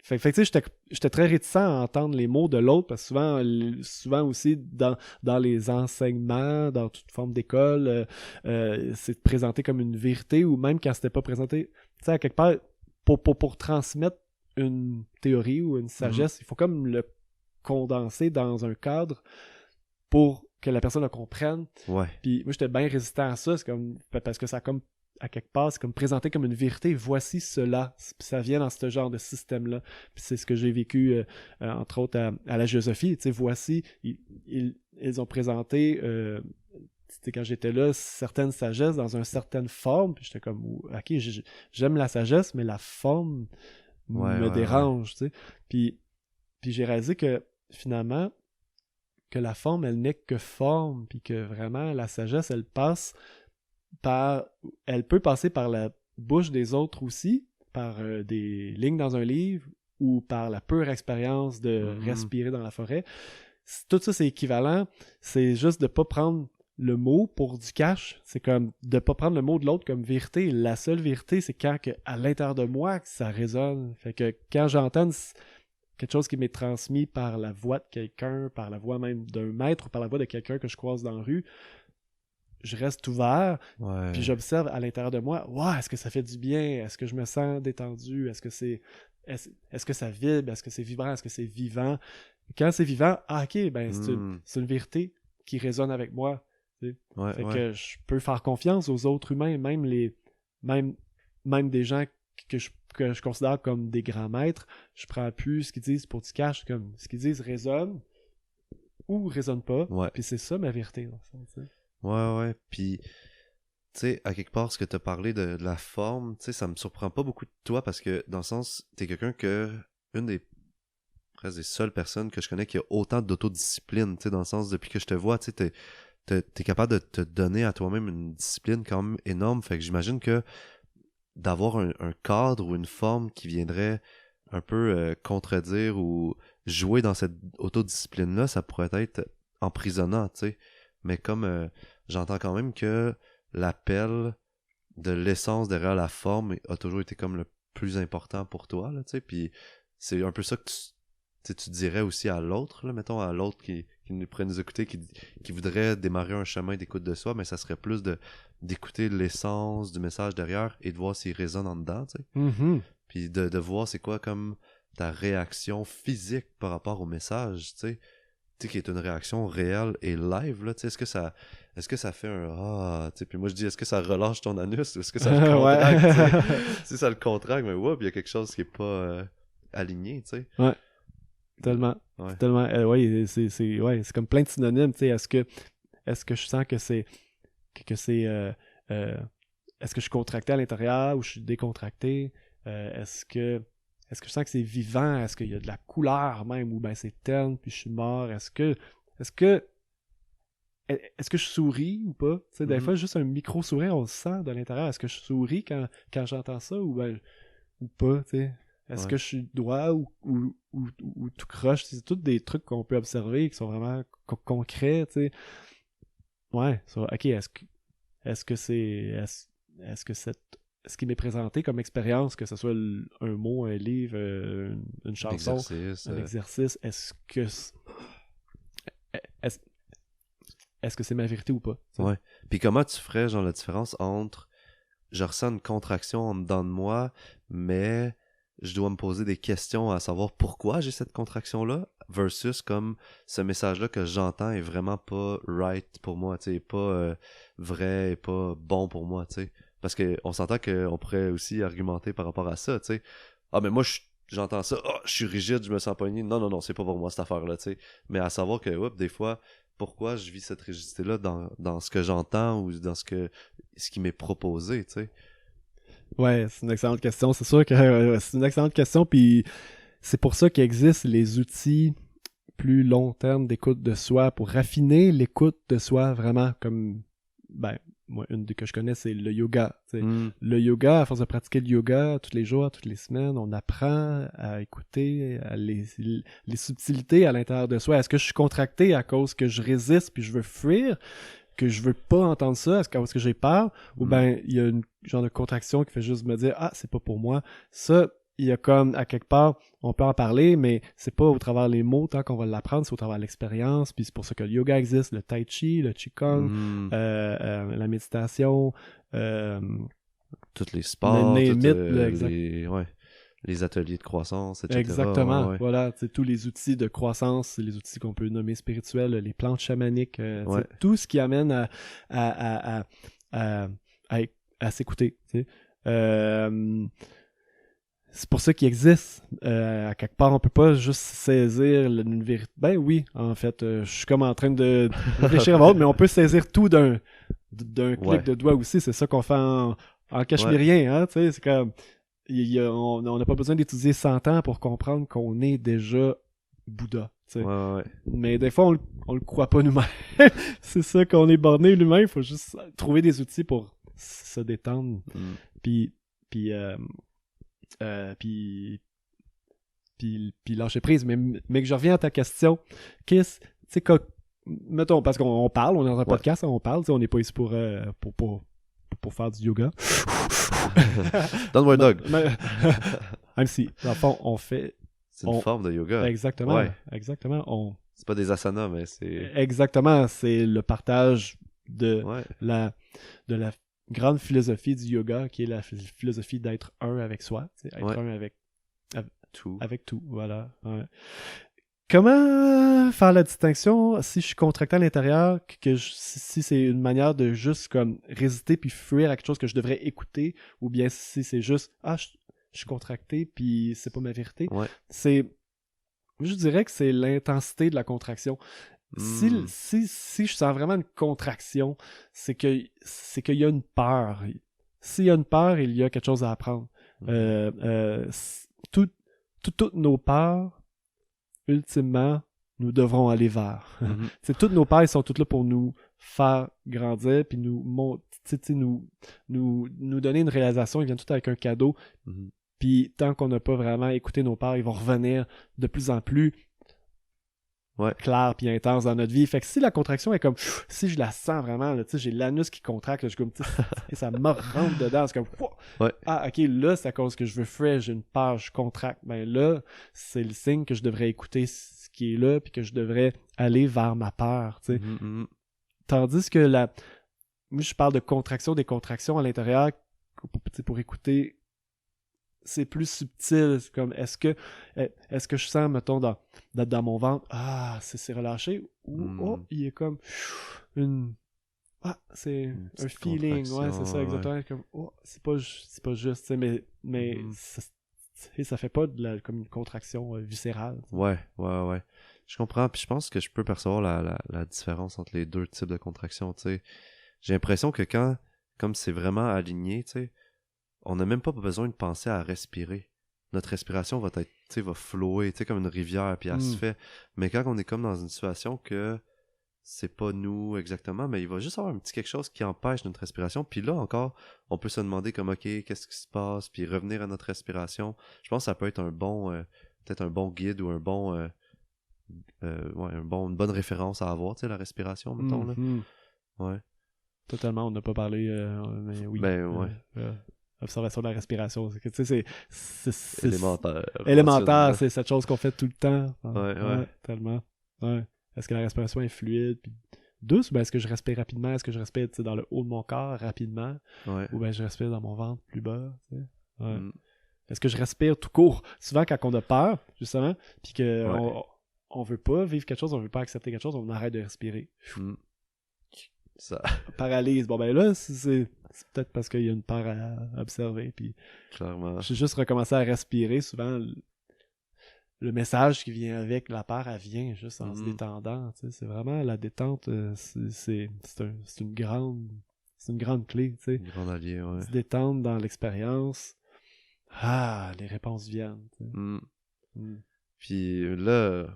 Fait que tu sais, j'étais très réticent à entendre les mots de l'autre, parce que souvent aussi, dans les enseignements, dans toute forme d'école, c'est présenté comme une vérité, ou même quand c'était pas présenté, tu sais, à quelque part, pour transmettre une théorie ou une sagesse, il faut comme le condenser dans un cadre pour que la personne le comprenne. Ouais. Puis moi, j'étais bien résistant à ça, c'est comme, parce que ça a comme, à quelque part, c'est comme présenté comme une vérité. Voici cela. Puis ça vient dans ce genre de système-là. Puis c'est ce que j'ai vécu, entre autres, à la philosophie. Tu sais, voici, ils ont présenté, quand j'étais là, certaines sagesses dans une certaine forme. Puis j'étais comme, ok, j'aime la sagesse, mais la forme me dérange. Tu sais. Puis j'ai réalisé que finalement, que la forme, elle n'est que forme, puis que vraiment, la sagesse, elle peut passer par la bouche des autres aussi, par des lignes dans un livre, ou par la pure expérience de respirer dans la forêt. Tout ça, c'est équivalent. C'est juste de pas prendre le mot pour du cash. C'est comme de pas prendre le mot de l'autre comme vérité. La seule vérité, c'est quand à l'intérieur de moi, que ça résonne. Fait que quand j'entends quelque chose qui m'est transmis par la voix de quelqu'un, par la voix même d'un maître, ou par la voix de quelqu'un que je croise dans la rue, je reste ouvert, puis j'observe à l'intérieur de moi, est-ce que ça fait du bien? Est-ce que je me sens détendu? Est-ce que ça vibre? Est-ce que c'est vibrant? Est-ce que c'est vivant? Quand c'est vivant, ok, ben c'est une vérité qui résonne avec moi. Fait que je peux faire confiance aux autres humains, même des gens que je considère comme des grands maîtres. Je prends plus ce qu'ils disent pour du cash, comme ce qu'ils disent résonne ou résonne pas. Puis c'est ça ma vérité. Ouais. Puis, tu sais, à quelque part, ce que tu as parlé de la forme, tu sais, ça me surprend pas beaucoup de toi parce que, dans le sens, t'es quelqu'un une des presque des seules personnes que je connais qui a autant d'autodiscipline, tu sais, dans le sens, depuis que je te vois, tu sais, t'es capable de te donner à toi-même une discipline quand même énorme. Fait que j'imagine que d'avoir un cadre ou une forme qui viendrait un peu contredire ou jouer dans cette autodiscipline-là, ça pourrait être emprisonnant, tu sais. Mais comme j'entends quand même que l'appel de l'essence derrière la forme a toujours été comme le plus important pour toi, là, tu sais. Puis c'est un peu ça que tu dirais aussi à l'autre, là, mettons à l'autre qui pourrait nous écouter, qui voudrait démarrer un chemin d'écoute de soi, mais ça serait plus d'écouter l'essence du message derrière et de voir s'il résonne en dedans, tu sais. Puis de voir c'est quoi comme ta réaction physique par rapport au message, tu sais, qui est une réaction réelle et live, là, tu sais, est-ce que ça fait un tu sais, puis moi je dis, est-ce que ça relâche ton anus, est-ce que ça le contracte, tu sais, si ça le contracte, mais il y a quelque chose qui est pas aligné, tu sais. Ouais. Tellement. C'est comme plein de synonymes, tu sais. Est-ce que je sens que c'est est-ce que je suis contracté à l'intérieur ou je suis décontracté? Est-ce que je sens que c'est vivant? Est-ce qu'il y a de la couleur même, ou ben c'est terne puis je suis mort? Est-ce que je souris ou pas? Tu sais, des fois, juste un micro-sourire, on le sent de l'intérieur. Est-ce que je souris quand j'entends ça, ou pas, tu sais? Est-ce que je suis droit ou tout croche? C'est tous des trucs qu'on peut observer qui sont vraiment concrets, tu sais. Ouais, ok, est-ce que ce qui m'est présenté comme expérience, que ce soit un mot, un livre, une chanson, un exercice, est-ce que c'est ma vérité ou pas? T'sais? Ouais. Puis comment tu ferais, genre, la différence entre je ressens une contraction en dedans de moi, mais je dois me poser des questions à savoir pourquoi j'ai cette contraction-là, versus comme ce message-là que j'entends est vraiment pas right pour moi, tu sais, pas vrai et pas bon pour moi, tu sais. Parce qu'on s'entend qu'on pourrait aussi argumenter par rapport à ça, tu sais. Ah, mais moi, j'entends ça, ah, je suis rigide, je me sens pogné. Non, non, non, c'est pas pour moi cette affaire-là, tu sais. Mais à savoir que, des fois, pourquoi je vis cette rigidité-là dans ce que j'entends ou dans ce qui m'est proposé, tu sais. Ouais, c'est une excellente question. C'est sûr que c'est une excellente question, puis c'est pour ça qu'il existe les outils plus long terme d'écoute de soi pour raffiner l'écoute de soi vraiment comme ben moi une que je connais c'est le yoga. Le yoga, à force de pratiquer le yoga tous les jours, toutes les semaines, on apprend à écouter les subtilités à l'intérieur de soi. Est-ce que je suis contracté à cause que je résiste puis je veux fuir, que je veux pas entendre ça, est-ce que j'ai peur, ou ben il y a une genre de contraction qui fait juste me dire c'est pas pour moi. Ça, il y a comme, à quelque part, on peut en parler, mais c'est pas au travers les mots tant qu'on va l'apprendre, c'est au travers l'expérience, puis c'est pour ça que le yoga existe, le tai chi, le qigong, la méditation, tous les sports, ouais. Les ateliers de croissance, etc. Exactement, ouais. Voilà, tous les outils de croissance, c'est les outils qu'on peut nommer spirituels, les plantes chamaniques, tout ce qui amène à s'écouter. C'est pour ça qu'il existe. À quelque part, on peut pas juste saisir une vérité. Ben oui, en fait, je suis comme en train de réfléchir à l'autre, mais on peut saisir tout d'un clic de doigt aussi. C'est ça qu'on fait en cachemérien, hein, tu sais, c'est comme on n'a pas besoin d'étudier 100 ans pour comprendre qu'on est déjà Bouddha. Ouais. Mais des fois, on le croit pas nous-mêmes. C'est ça qu'on est borné nous-mêmes. Il faut juste trouver des outils pour se détendre. Puis lâcher prise. Mais que je reviens à ta question, mettons, parce qu'on parle, on est dans un podcast, on parle, on n'est pas ici pour faire du yoga. Donne-moi un dog. Même si, dans le fond, on fait... C'est une forme de yoga. Exactement. Ouais. Exactement. C'est pas des asanas, mais c'est... Exactement. C'est le partage de la grande philosophie du yoga, qui est la philosophie d'être un avec soi. Être un avec tout. Avec tout, voilà. Ouais. Comment faire la distinction si je suis contracté à l'intérieur, si c'est une manière de juste comme résister puis fuir à quelque chose que je devrais écouter, ou bien si c'est juste je suis contracté puis c'est pas ma vérité. Je dirais que c'est l'intensité de la contraction. Si je sens vraiment une contraction, c'est qu'il y a une peur. S'il y a une peur, il y a quelque chose à apprendre. Toutes nos peurs, ultimement, nous devrons aller vers. Toutes nos peurs, ils sont toutes là pour nous faire grandir, puis nous donner une réalisation. Ils viennent tout avec un cadeau. Puis tant qu'on n'a pas vraiment écouté nos peurs, ils vont revenir de plus en plus clair puis intense dans notre vie. Fait que si la contraction est comme, si je la sens vraiment, là, j'ai l'anus qui contracte, là, je suis comme, et ça me rentre dedans, c'est comme, ok, là, c'est à cause que je veux fuir, j'ai une peur, je contracte. Ben là, c'est le signe que je devrais écouter ce qui est là, puis que je devrais aller vers ma peur, tu sais. Tandis que moi, je parle de contraction, des contractions à l'intérieur, pour écouter, c'est plus subtil. C'est comme, est-ce que je sens, mettons, dans mon ventre, c'est relâché, ou il est comme c'est un feeling, c'est ça, exactement. Comme, c'est pas juste, mais ça fait pas comme une contraction viscérale. Ouais. Je comprends, puis je pense que je peux percevoir la différence entre les deux types de contractions, tu sais. J'ai l'impression que comme c'est vraiment aligné, tu sais, on n'a même pas besoin de penser à respirer. Notre respiration va être, tu sais, va flower, tu sais, comme une rivière, puis elle se fait. Mais quand on est comme dans une situation que c'est pas nous exactement, mais il va juste avoir un petit quelque chose qui empêche notre respiration. Puis là encore, on peut se demander comme, ok, qu'est-ce qui se passe, puis revenir à notre respiration. Je pense que ça peut être peut-être un bon guide ou une bonne référence à avoir, tu sais, la respiration, mettons, là. Ouais. Totalement, on n'a pas parlé, mais oui. Observation de la respiration. C'est élémentaire. Élémentaire, c'est cette chose qu'on fait tout le temps. Ouais. Tellement. Ouais. Est-ce que la respiration est fluide puis douce, ou bien est-ce que je respire rapidement? Est-ce que je respire dans le haut de mon corps rapidement? Ou bien je respire dans mon ventre plus bas? Est-ce que je respire tout court? Souvent, quand on a peur, justement, puis qu'on veut pas vivre quelque chose, on veut pas accepter quelque chose, on arrête de respirer. Ça. Paralyse. Bon, ben là, c'est C'est peut-être parce qu'il y a une peur à observer. Puis Clairement. j'ai juste recommencé à respirer. Souvent, le message qui vient avec la peur, elle vient juste en se détendant. Tu sais. C'est vraiment la détente, c'est une grande clé. Tu sais. Une grande allié, ouais. Se détendre dans l'expérience. Les réponses viennent. Tu sais. Puis là,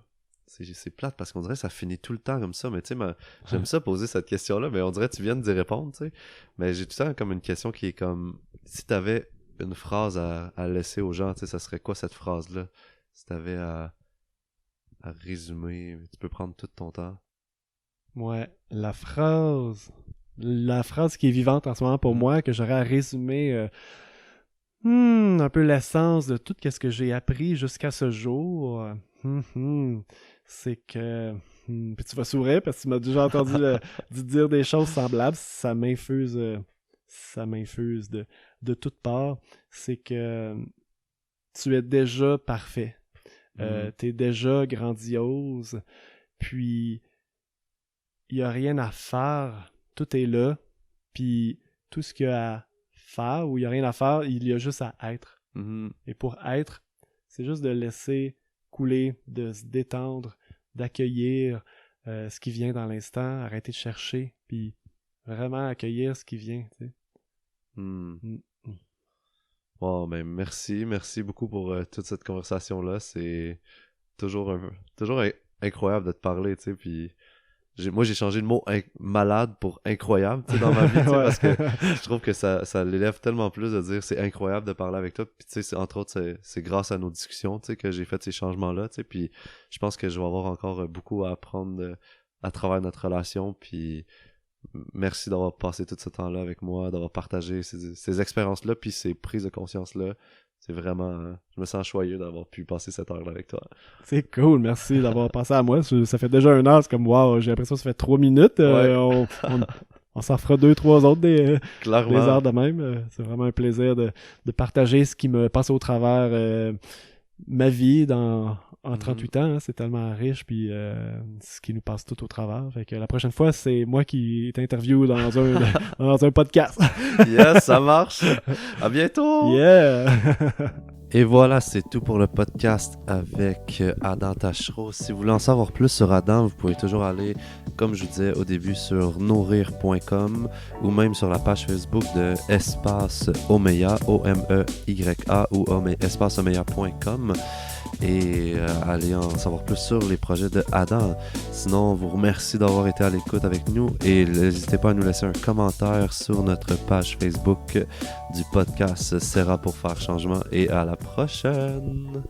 c'est plate parce qu'on dirait que ça finit tout le temps comme ça, mais tu sais, j'aime ça poser cette question-là, mais on dirait que tu viens d'y répondre, tu sais. Mais j'ai tout le temps comme une question qui est comme, si t'avais une phrase à laisser aux gens, tu sais, ça serait quoi cette phrase-là? Si t'avais à résumer, tu peux prendre tout ton temps. Ouais, la phrase qui est vivante en ce moment pour moi, que j'aurais à résumer un peu l'essence de tout ce que j'ai appris jusqu'à ce jour, c'est que... puis tu vas sourire parce que tu m'as déjà entendu dire des choses semblables, ça m'infuse de toutes parts, c'est que tu es déjà parfait. T'es déjà grandiose, puis il n'y a rien à faire, tout est là, puis tout ce qu'il y a à faire, ou il n'y a rien à faire, il y a juste à être. Et pour être, c'est juste de laisser couler, de se détendre, d'accueillir ce qui vient dans l'instant, arrêter de chercher, puis vraiment accueillir ce qui vient, tu sais. Bon, ben merci beaucoup pour toute cette conversation-là. C'est toujours incroyable de te parler, tu sais, puis moi j'ai changé le mot malade pour incroyable, tu sais, dans ma vie, tu sais, parce que je trouve que ça l'élève tellement plus de dire c'est incroyable de parler avec toi, puis tu sais, entre autres, c'est grâce à nos discussions, tu sais, que j'ai fait ces changements-là, tu sais, puis je pense que je vais avoir encore beaucoup à apprendre à travers notre relation, puis merci d'avoir passé tout ce temps-là avec moi, d'avoir partagé ces expériences-là, puis ces prises de conscience-là. C'est vraiment... je me sens joyeux d'avoir pu passer cette heure-là avec toi. C'est cool, merci d'avoir pensé à moi. Ça fait déjà 1 heure, c'est comme wow, j'ai l'impression que ça fait 3 minutes. On s'en fera 2-3 autres des heures de même. C'est vraiment un plaisir de partager ce qui me passe au travers ma vie en 38 ans, hein, c'est tellement riche, puis ce qui nous passe tout au travers. Fait que la prochaine fois, c'est moi qui t'interviewe dans un podcast. Yes, ça marche. À bientôt. Yeah. Et voilà, c'est tout pour le podcast avec Adam Tachereau. Si vous voulez en savoir plus sur Adam, vous pouvez toujours aller, comme je vous disais au début, sur nourrir.com ou même sur la page Facebook de Espace Omeya, O-M-E-Y-A ou espaceomeya.com. Et allez en savoir plus sur les projets de Adam. Sinon, on vous remercie d'avoir été à l'écoute avec nous et n'hésitez pas à nous laisser un commentaire sur notre page Facebook du podcast Serra pour faire changement et à la prochaine!